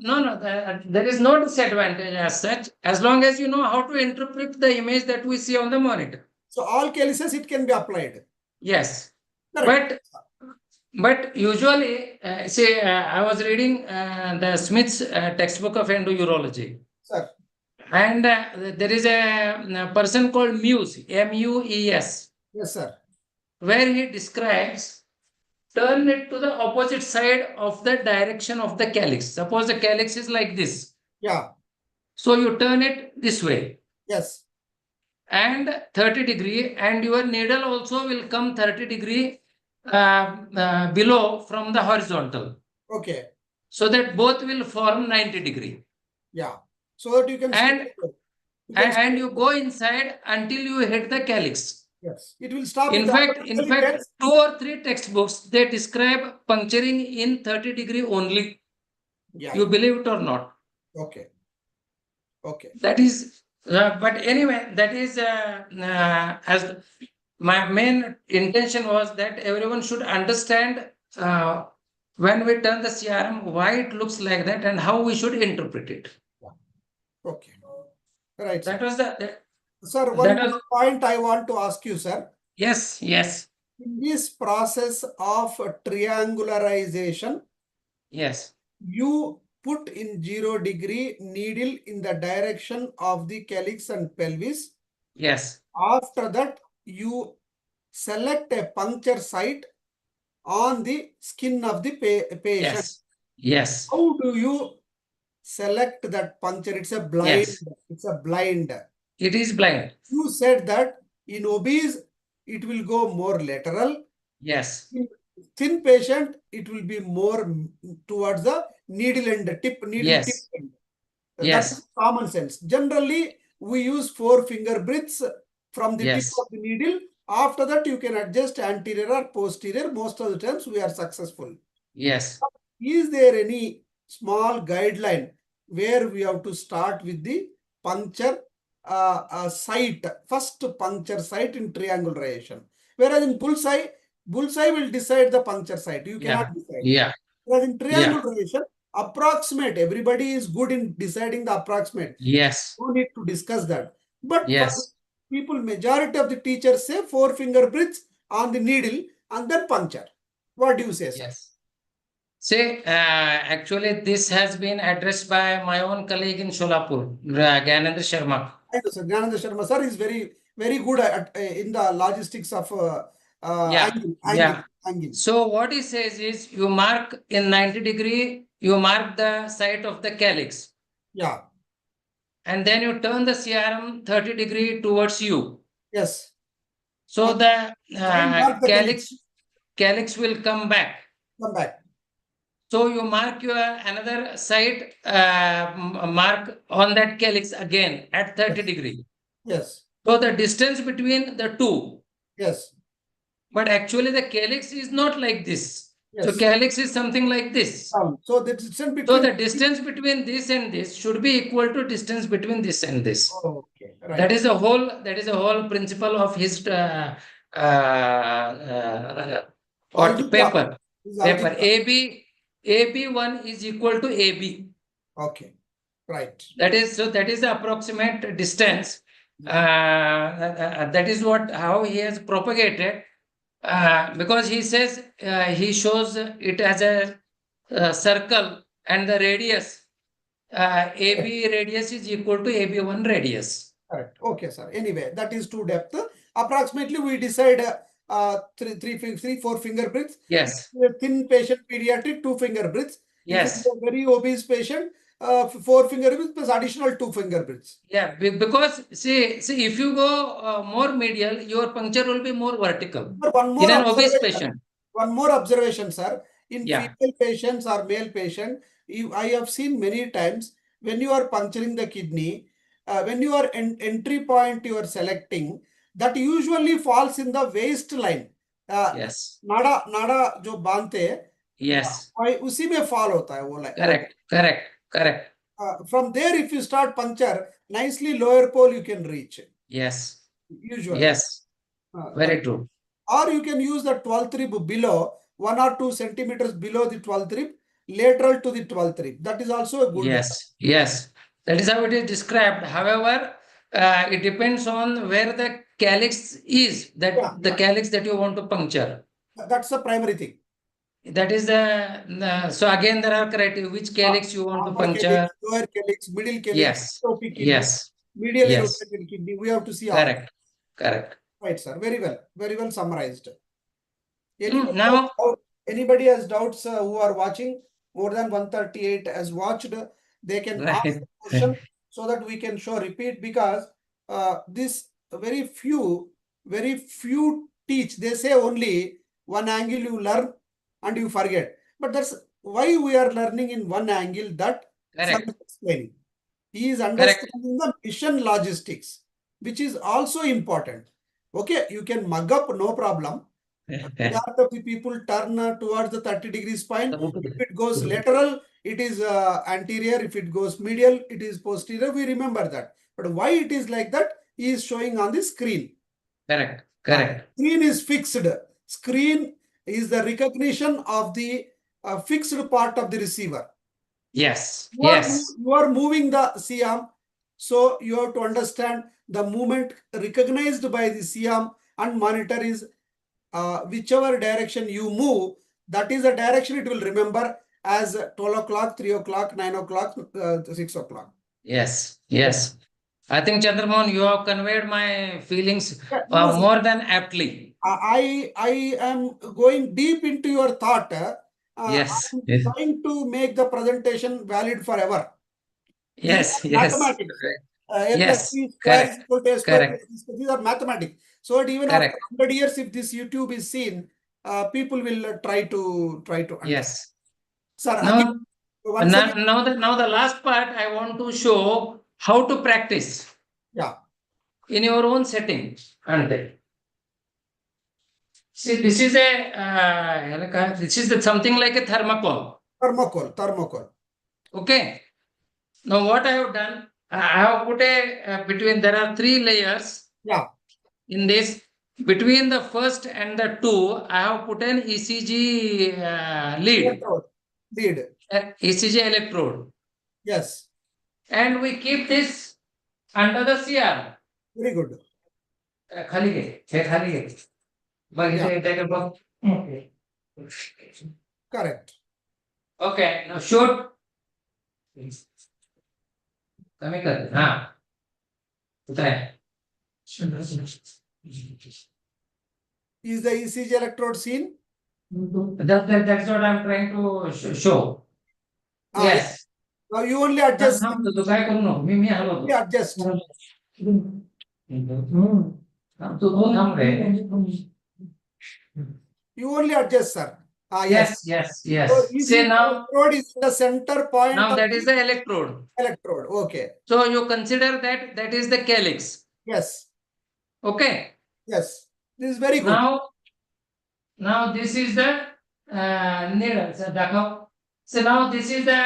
There is no disadvantage as such, as long as you know how to interpret the image that we see on the monitor. So all calyces it can be applied. Yes. Correct. But usually, say, I was reading the Smith's textbook of endourology. Sir. And there is a person called Muse, Mues, Yes, sir. where he describes turn it to the opposite side of the direction of the calyx. Suppose the calyx is like this. Yeah. So you turn it this way. Yes. And 30 degree, and your needle also will come 30 degree below from the horizontal. Okay. So that both will form 90 degree. Yeah. So that you can And you go inside until you hit the calyx. Yes. It will stop. In fact, 2 or 3 textbooks, they describe puncturing in 30 degree only. Yeah. You believe it or not? Okay. Okay. That is, but anyway, that is as my main intention was that everyone should understand when we turn the CRM, why it looks like that and how we should interpret it. Okay. Right. That Sir. was the. Sir, one more point I want to ask you, sir. Yes, yes. In this process of triangularization, Yes. you put in 0 degree needle in the direction of the calyx and pelvis. Yes. After that, you select a puncture site on the skin of the patient. Yes. Yes. How do you select that puncture? It's a blind. Yes. It's a blind. It is blind. You said that in obese, it will go more lateral. Yes. In thin patient, it will be more towards the needle end, needle tip end. Yes. That's common sense. Generally, we use 4 finger breaths from the tip of the needle. After that, you can adjust anterior or posterior. Most of the times, we are successful. Yes. Is there any small guideline where we have to start with the puncture site, first puncture site in triangulation? Whereas in bullseye will decide the puncture site. You cannot decide. Yeah. Whereas in triangulation, approximate. Everybody is good in deciding the approximate. Yes. No need to discuss that. But Yes. people, majority of the teachers say 4 finger breaths on the needle and then puncture. What do you say, sir? Yes. See, actually, this has been addressed by my own colleague in Sholapur, Gyanendra Sharma. Thank you, sir. Gyanendra Sharma, sir, is very, very good at in the logistics of angle. So what he says is, you mark in 90 degree, you mark the site of the calyx. Yeah. And then you turn the CRM 30 degree towards you. Yes. So the calyx will come back. Come back. So you mark your another site, mark on that calyx again at 30 degree. Yes. So the distance between the two. Yes. But actually the calyx is not like this. Yes. So calyx is something like this. So the distance between this and this should be equal to distance between this and this. Okay. Right. That is the whole principle of his paper. AB1 is equal to AB. Okay. Right. That is the approximate distance. That is how he has propagated. Because he says he shows it as a circle and the radius AB radius is equal to AB1 radius. Correct. Okay, sir. Anyway, that is to depth. Approximately, we decide 4 finger breaths. Yes. Thin patient pediatric, 2 finger breaths. Yes. If it's a very obese patient, 4 finger breaths plus additional 2 finger breaths. Yeah, because see, if you go more medial, your puncture will be more vertical. In an obese patient. One more observation, sir. In female patients or male patient, I have seen many times when you are puncturing the kidney, when you are entry point you are selecting, that usually falls in the waistline. Yes. नाड़ा जो बांधते हैं, yes, उसी में fall होता है वो like. Correct. From there, if you start puncture, nicely lower pole you can reach. Yes. Usually. Yes. Very true. Or you can use the 12th rib below, 1 or 2 centimeters below the 12th rib, lateral to the 12th rib. That is also a good. Yes. That is how it is described. However, It depends on where the calyx is, that Yeah, the yeah. calyx that you want to puncture. That's the primary thing. That is so again there are criteria, which calyx you want to Upper calyx, puncture. lower calyx, middle calyx, Yes, ectopic kidney, yes, medially yes, rotated kidney. We have to see all. correct, correct. Right, sir. Very well summarized. Now, Anybody has doubts who are watching, more than 138 has watched, they can ask right. the question so that we can show repeat, because this very few teach. They say only one angle you learn and you forget. But that's why we are learning in one angle, that sir Correct, is explaining. He is correct. understanding the mission logistics, which is also important. Okay, you can mug up, no problem. Majority of the people turn towards the 30-degree spine. If it goes lateral, it is anterior. If it goes medial, it is posterior. We remember that. But why it is like that, he is showing on the screen. Correct, correct. Screen is fixed. Screen is the recognition of the fixed part of the receiver. Yes, yes, You are moving the CM, so you have to understand the movement recognized by the CM, and monitor is whichever direction you move, that is the direction it will remember as 12 o'clock, 3 o'clock, 9 o'clock, 6 o'clock. yes, yes. I think Chandramohan, you have conveyed my feelings No, sir. more than aptly. I am going deep into your thought. Yes, I'm yes, trying to make the presentation valid forever. These yes, are yes, mathematics. A plus yes, b square is correct, equal to a square plus correct, b square. These are mathematics. So even after correct. 100 years, if this YouTube is seen, people will try to understand. Yes. Sir, again, Now, once again, now the last part I want to show how to practice yeah, in your own setting. And see, this is something like a thermocol. thermocol. Okay. Now what I have done, I have put between, there are 3 layers Yeah, in this. Between the first and the two, I have put an ECG lead, electrode, lead. ECG electrode. Yes, And we keep this under the CR. very good. खाली घे हे खाली घे Yeah, बघितलं त्याच्या बघ okay. correct. Okay, now shoot. कमी कर हा कुठे आहे Is the ECG electrode seen? That's what I'm trying to show. Yeah. Yes. Now you only adjust. तू काय करू नको मी हलवतो. Only adjust. तू थांब रे. You only adjust, sir. Yes, yes, yes. So Say ECG now, electrode is the center point now of that is the electrode. electrode. Okay. So you consider that is the calyx. Yes. Okay. Yes. This is very good. Now this is the needle. So now this is the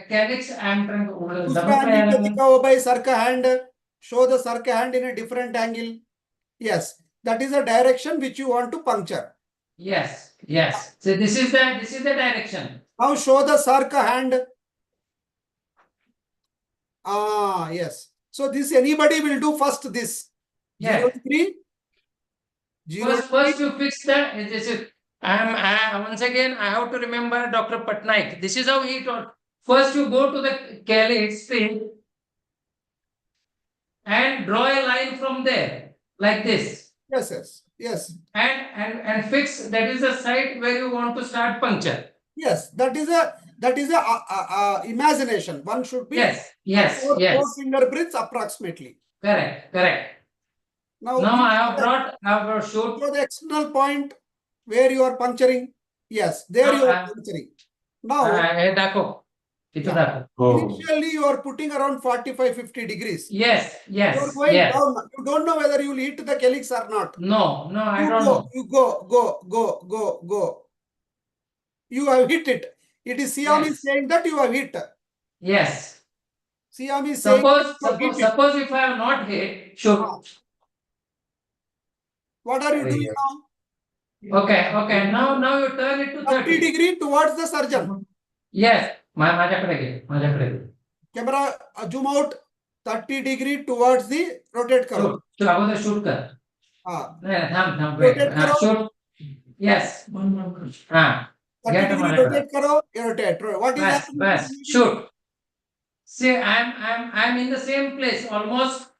calyx. I am trying to दूसरा angle पे दिखाओ भाई, sir का hand. Show the sir का hand in a different angle. Yes. That is the direction which you want to puncture. Yes, yes. So this is the direction. Now show the sir ka hand. Yes. So this anybody will do first this. Yeah. 0 degree. First you fix this is once again I have to remember Dr. Patnaik. This is how he taught. First you go to the calyx and draw a line from there like this. Yes. And fix, that is the site where you want to start puncture. Yes, that is a imagination. One should be four finger breaths approximately. Correct. Now I have brought shoot. So the external point where you are puncturing. Yes, there you are puncturing. Now, initially you are putting around 45-50 degrees. Yes. You are going down. You don't know whether you will hit the calyx or not. No, I don't know. You go. You have hit it. It is Siam is saying that you have hit. Yes. Siam is saying. Suppose if I have not hit, sure. What are you doing now? Okay. Now you turn it to 30 degree towards the surgeon. Yes. माझ्याकडे Camera zoom out. 30 degree towards the rotate karo. Shoot. So अगोदर shoot कर. हाँ, थांब wait. rotate करो. Shoot. Yes. हाँ. 30 Get degree माझ्याकडे. rotate karo, rotate. What is बस happening? बस shoot. See, I'm in the same place almost.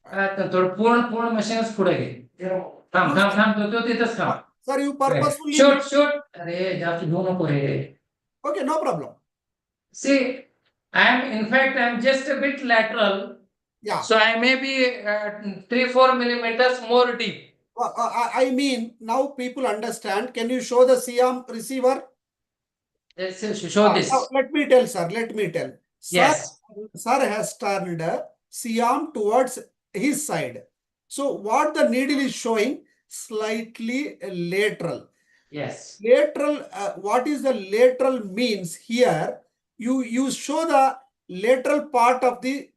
थोडं पूर्ण मशीनच पुढे घे. थांब तो तिथंच थांब. Sir, you purposefully. Shoot. अरे जास्त घेऊ नको रे. Okay, no problem. See, I'm just a bit lateral. Yeah. So I may be 3-4 millimeters more deep. I mean, now people understand. Can you show the CM receiver? Let's show this. Now, let me tell, sir. Let me tell. Yes. Sir has turned CM towards his side. So what the needle is showing? Slightly lateral. Yes. Lateral. What is the lateral means here? You show the lateral part of the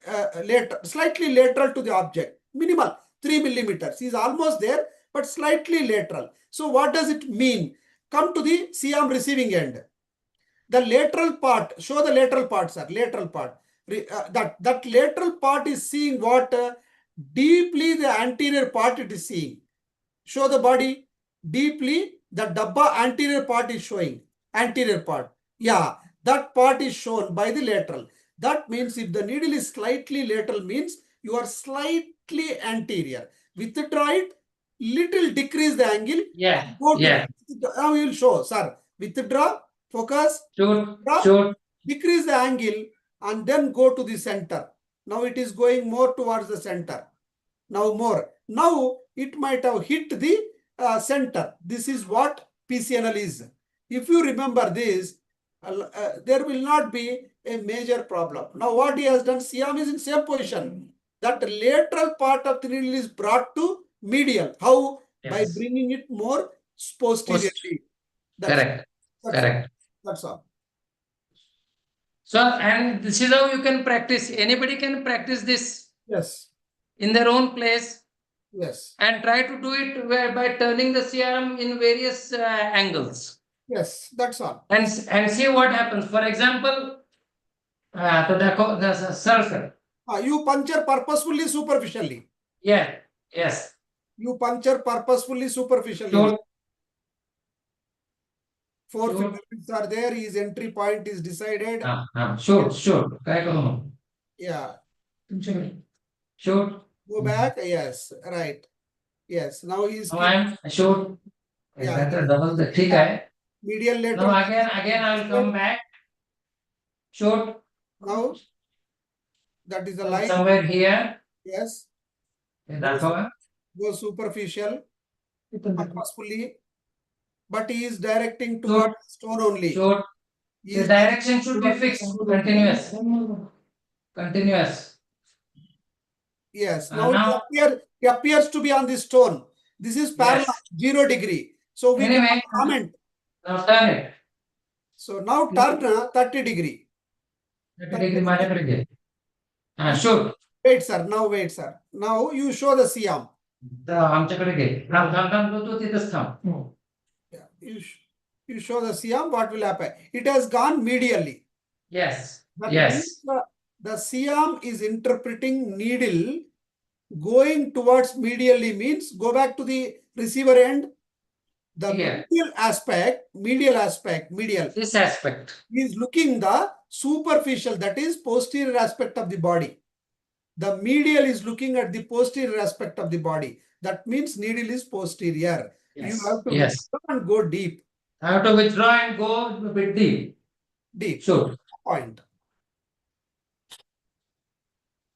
slightly lateral to the object. Minimal 3 millimeters. He's almost there, but slightly lateral. So what does it mean? Come to the CM receiving end. The lateral part, show the lateral part, sir. Lateral part. That lateral part is seeing what? Deeply the anterior part it is seeing. Show the body. Deeply the dabba anterior part is showing. Anterior part. Yeah, that part is shown by the lateral. That means if the needle is slightly lateral means you are slightly anterior. Withdraw it, little decrease the angle. Yeah. Go to Yeah. now you will show, sir. Withdraw, focus, Shoot. decrease the angle and then go to the center. Now it is going more towards the center. Now more. Now it might have hit the center. This is what PCNL is. If you remember this, there will not be a major problem. Now what he has done, CM is in same position. That lateral part of the needle is brought to medial. How? Yes. By bringing it more posteriorly. Correct. That's all. So, and this is how you can practice. Anybody can practice this. Yes. In their own place. Yes. And try to do it by turning the CRM in various angles. Yes, that's all. And see what happens. For example, the circle. You puncture purposefully superficially. Yeah. Yes. You puncture purposefully superficially. Shoot. 4 filaments are there. His entry point is decided. Shoot. Yeah. Shoot. Go back. Yes. Right. Yes. Now he is. Shoot. Yeah. ठीक है. Medial lateral. Now again I will come back. Shoot. Now that is the line. Somewhere here. Yes. Go superficial. Purposefully. But he is directing towards stone only. Shoot. The direction should be fixed. Continuous. Yes. Now it appears to be on the stone. This is parallax, 0 degree. So we can comment. Now turn it. So now turn 30 degree. 30 degree. Shoot. Wait, sir. Now wait, sir. Now you show the CM. आमच्याकडे घे. तो तिथंच थांब. You show the CM, what will happen? It has gone medially. Yes. That Yes. means the CM is interpreting needle going towards medially means go back to the receiver end. The medial aspect, This aspect is looking the superficial, that is posterior aspect of the body. The medial is looking at the posterior aspect of the body. That means needle is posterior. Yes. You have to Yes. withdraw and go deep. I have to withdraw and go a bit deep. Deep. Sure. Point.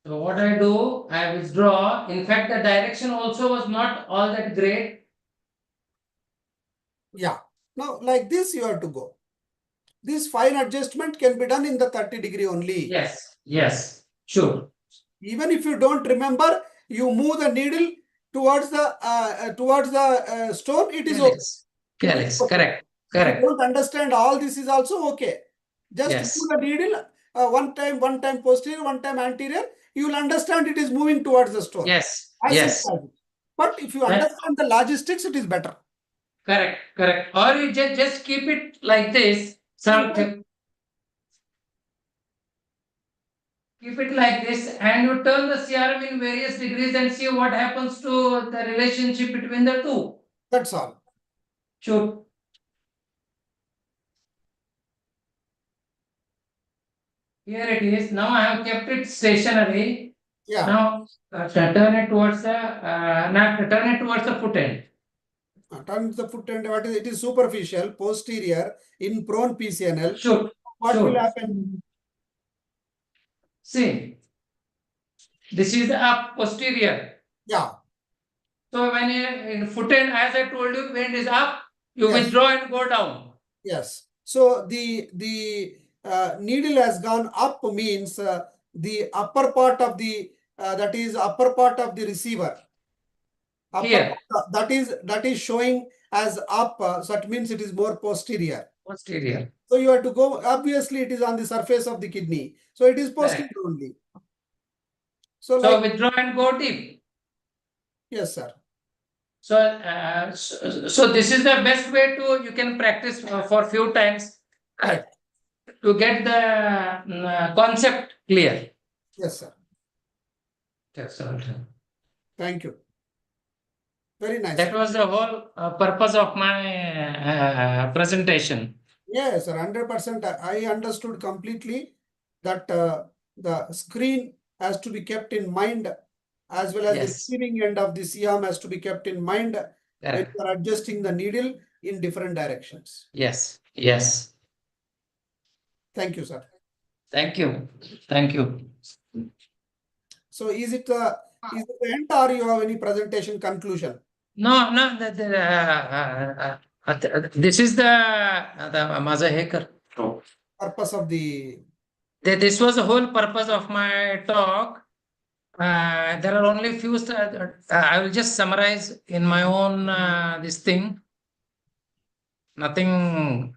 So what I do, I withdraw. In fact, the direction also was not all that great. Yeah. Now, like this, you have to go. This fine adjustment can be done in the 30 degree only. Yes. Yes. Sure. Even if you don't remember, you move the needle towards the stone. It is okay. Calyx. Correct. If you don't understand all this is also okay. Just move the needle one time posterior, one time anterior. You will understand it is moving towards the stone. Yes. As Yes. But if you understand the logistics, it is better. Correct. Or you just keep it like this. Something. Keep it like this and you turn the CRM in various degrees and see what happens to the relationship between the two. That's all. Sure. Here it is. Now I have kept it stationary. Yeah. Now turn it towards the foot end. Turn the foot end. What is it? Is superficial, posterior in prone PCNL. Sure. What Sure. will happen? See, this is the up posterior. Yeah. So when you in foot end, as I told you, when it is up, you Yes. withdraw and go down. Yes. So the needle has gone up means the upper part of the that is upper part of the receiver. Upper Here. that is showing as up. So it means it is more posterior. Posterior. So you have to go. Obviously, it is on the surface of the kidney. So it is posterior only. So like withdraw and go deep. yes, sir. So this is the best way to you can practice for few times Correct. to get the concept clear. Yes, sir. That's all. Thank you. Very nice. That was the whole purpose of my presentation. Yes, sir. 100%. I understood completely that the screen has to be kept in mind as well as the Yes. receiving end of the CM has to be kept in mind when Correct. you are adjusting the needle in different directions. Yes. Yes. Thank you, sir. Thank you. Thank you. So is it the end or you have any presentation conclusion? No, this is the माझं हे कर. Purpose of the This was the whole purpose of my talk. There are only few. I will just summarize in my own this thing. Nothing.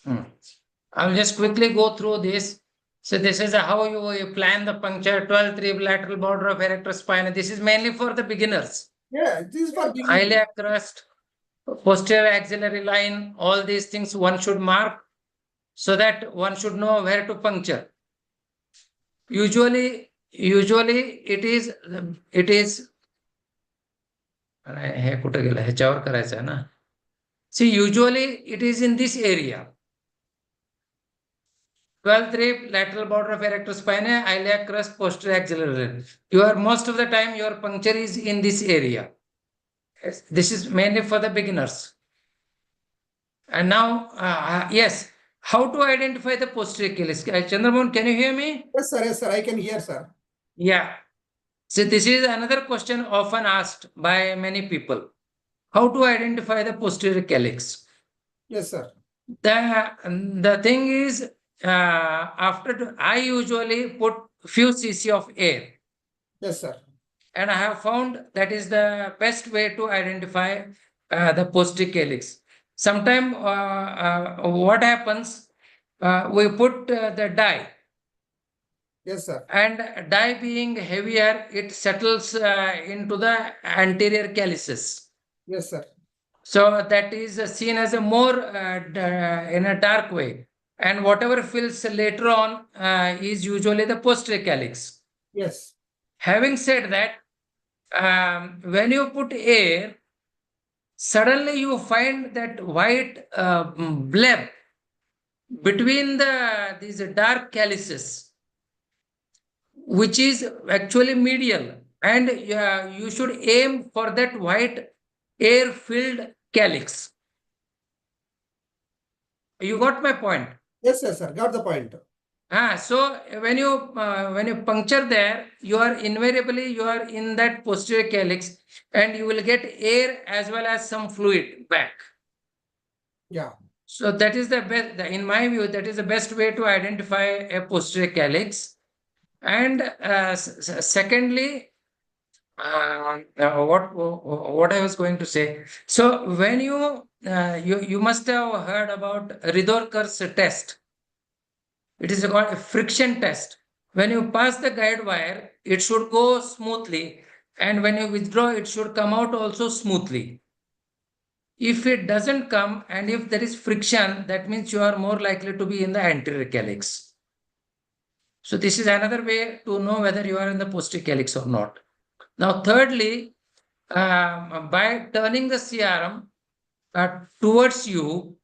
I will just quickly go through this. So this is how you plan the puncture 12th rib lateral border of erector spine. This is mainly for the beginners. yeah, this is for beginning. Iliac crust, posterior axillary line, all these things one should mark so that one should know where to puncture. Usually it is हे कुठं गेलं ह्याच्यावर करायचं आहे ना. See, usually it is in this area. 12th rib, lateral border of erector spine, iliac crust, posterior axillary line. Most of the time your puncture is in this area. Yes, this is mainly for the beginners. And now, yes, how to identify the posterior calyx? Chandramohan, can you hear me? Yes, sir. Yes, sir. I can hear, sir. Yeah. So this is another question often asked by many people. How to identify the posterior calyx? Yes, sir. The thing is, I usually put few cc of air. Yes, sir. And I have found that is the best way to identify the posterior calyx. Sometimes what happens, we put the dye. Yes, sir. And dye being heavier, it settles into the anterior calyces. Yes, sir. So that is seen as a more in a dark way. And whatever fills later on is usually the posterior calyx. Yes. Having said that, when you put air, suddenly you find that white bleb between these dark calyces, which is actually medial, and you should aim for that white air-filled calyx. You got my point? Yes, yes, sir. Got the point. So when you puncture there, you are invariably in that posterior calyx, and you will get air as well as some fluid back. Yeah. So that is the best. In my view, that is the best way to identify a posterior calyx. And secondly, what I was going to say. So when you must have heard about Ridorker's test. It is called a friction test. When you pass the guide wire, it should go smoothly, and when you withdraw, it should come out also smoothly. If it doesn't come, and if there is friction, that means you are more likely to be in the anterior calyx. So this is another way to know whether you are in the posterior calyx or not. Now, thirdly, by turning the CRM towards you,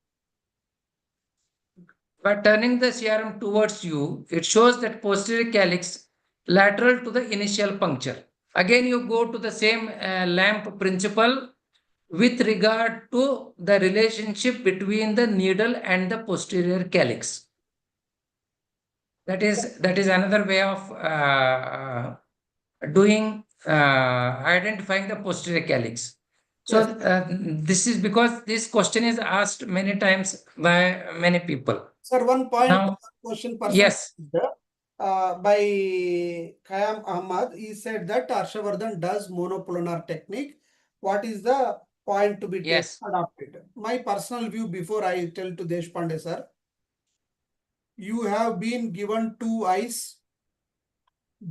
it shows that posterior calyx lateral to the initial puncture. Again, you go to the same lamp principle with regard to the relationship between the needle and the posterior calyx. That is another way of identifying the posterior calyx. So this is because this question is asked many times by many people. Sir, one point Now, question person yes, by Kayam Ahmad, he said that Harshavardhan does monopulmonar technique. What is the point to be yes, adopted? My personal view before I tell to Deshpande sir, you have been given two eyes.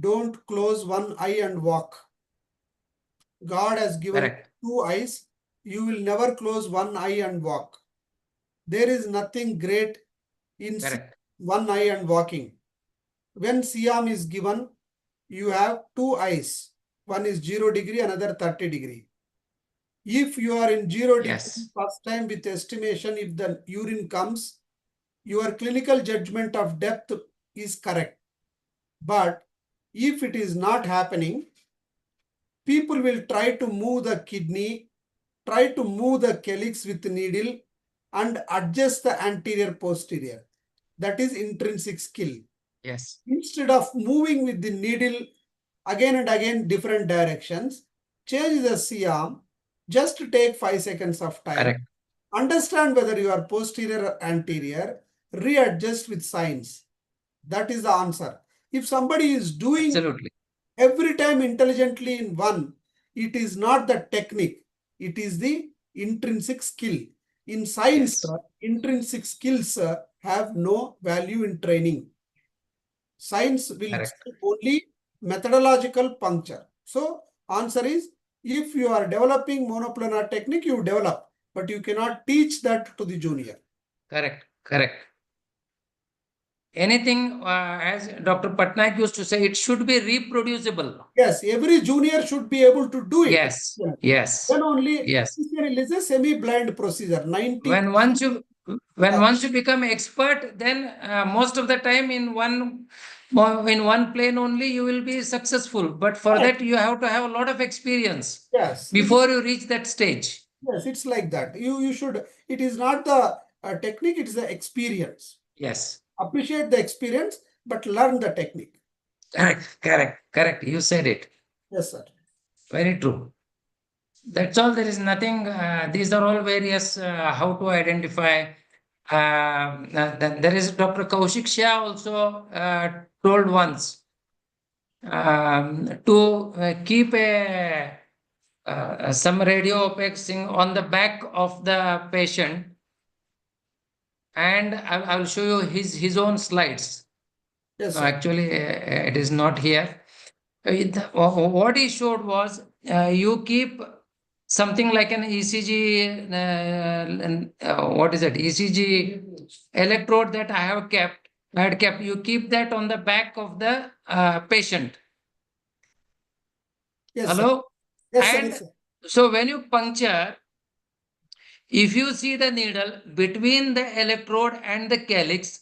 Don't close one eye and walk. God has given correct, two eyes. You will never close one eye and walk. There is nothing great in correct, one eye and walking. When Siam is given, you have two eyes. One is 0 degree, another 30 degree. If you are in 0 degree, yes, first time with estimation, if the urine comes, your clinical judgment of depth is correct. But if it is not happening, people will try to move the kidney, try to move the calyx with needle and adjust the anterior posterior. That is intrinsic skill. yes, Instead of moving with the needle again and again different directions, change the C-arm, just take 5 seconds of time. correct, Understand whether you are posterior or anterior, readjust with signs. That is the answer. If somebody is doing absolutely, every time intelligently in one, it is not the technique, it is the intrinsic skill. In science, yes, intrinsic skills have no value in training. Science will correct, only methodological puncture. So answer is, if you are developing monopulmonar technique, you develop, but you cannot teach that to the junior. correct, correct. Anything, as Dr. Patnaik used to say, it should be reproducible. Yes, every junior should be able to do it. Yes, yes, Then only yes. PCNL is a semi-blind procedure. 90. When once you become expert, then most of the time in one plane only you will be successful. But for that you have to have a lot of experience Yes. before you reach that stage. Yes, it's like that. You should. It is not the technique; it is the experience. Yes, Appreciate the experience, but learn the technique. correct. You said it. Yes, sir. Very true. That's all. There is nothing. These are all various how to identify. There is Dr. Kaushik Shah also told once to keep some radio opaxing on the back of the patient, and I will show you his own slides. Yes, No, sir. actually, it is not here. What he showed was you keep something like an ECG, what is it? ECG electrode that I had kept. You keep that on the back of the patient. Yes, sir. Hello? Yes, sir. And Yes, sir. so when you puncture, if you see the needle between the electrode and the calyx,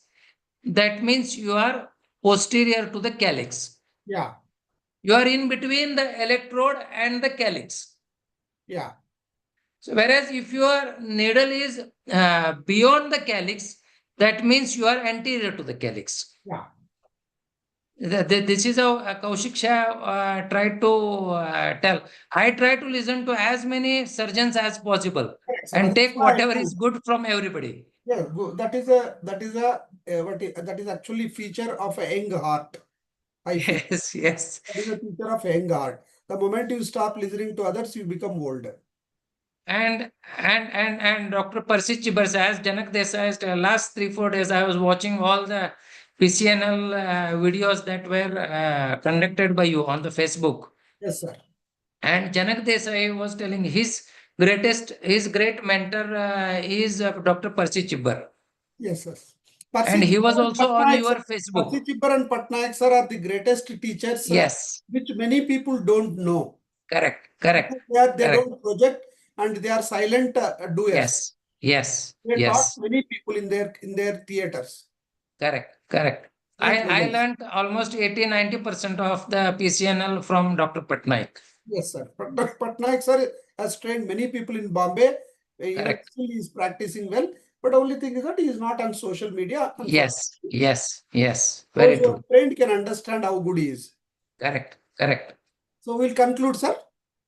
that means you are posterior to the calyx. Yeah. You are in between the electrode and the calyx. Yeah. So whereas if your needle is beyond the calyx, that means you are anterior to the calyx. Yeah. This is how Kaushik Shah tried to tell. I try to listen to as many surgeons as possible Correct, sir. and That's take why I whatever told is good from everybody. Yeah, that is that is actually feature of a young heart. I feel Yes, yes. that is a feature of a young heart. The moment you stop listening to others, you become older. And Dr. Percy Chibars, as Janak Desai, last 3-4 days, I was watching all the PCNL videos that were conducted by you on the Facebook. Yes, sir. And Janak Desai was telling his great mentor is Dr. Percy Chibbar. Yes, sir. And he was Chibbar and also on Patnaik, your sir. Facebook. Percy Chibbar and Patnaik, sir, are the greatest teachers, Yes, which many people don't know. correct, correct, They correct. don't project and they are silent doers. Yes, yes, They taught yes, many people in their theaters. correct, correct. Great I legends. learned almost 80-90% of the PCNL from Dr. Patnaik. Yes, sir. Dr. Patnaik, sir, has trained many people in Bombay. Even Correct. still he is practicing well. But only thing is that he is not on social media. Yes, yes, yes. Those Very who are true. trained can understand how good he is. Correct, correct. So we'll conclude, sir.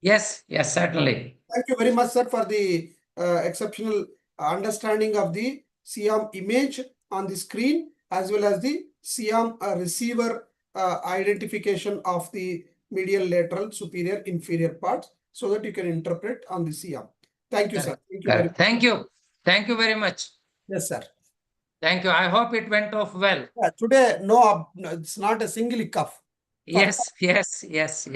Yes, yes, certainly. Thank you very much, sir, for the exceptional understanding of the CM image on the screen, as well as the CM receiver identification of the medial, lateral, superior, inferior parts, so that you can interpret on the CM. Thank you, sir. Correct, Thank you very correct. much. Thank you. Thank you very much. Yes, sir. Thank you. I hope it went off well. Today, no, it's not a single cough. Yes, yes, yes.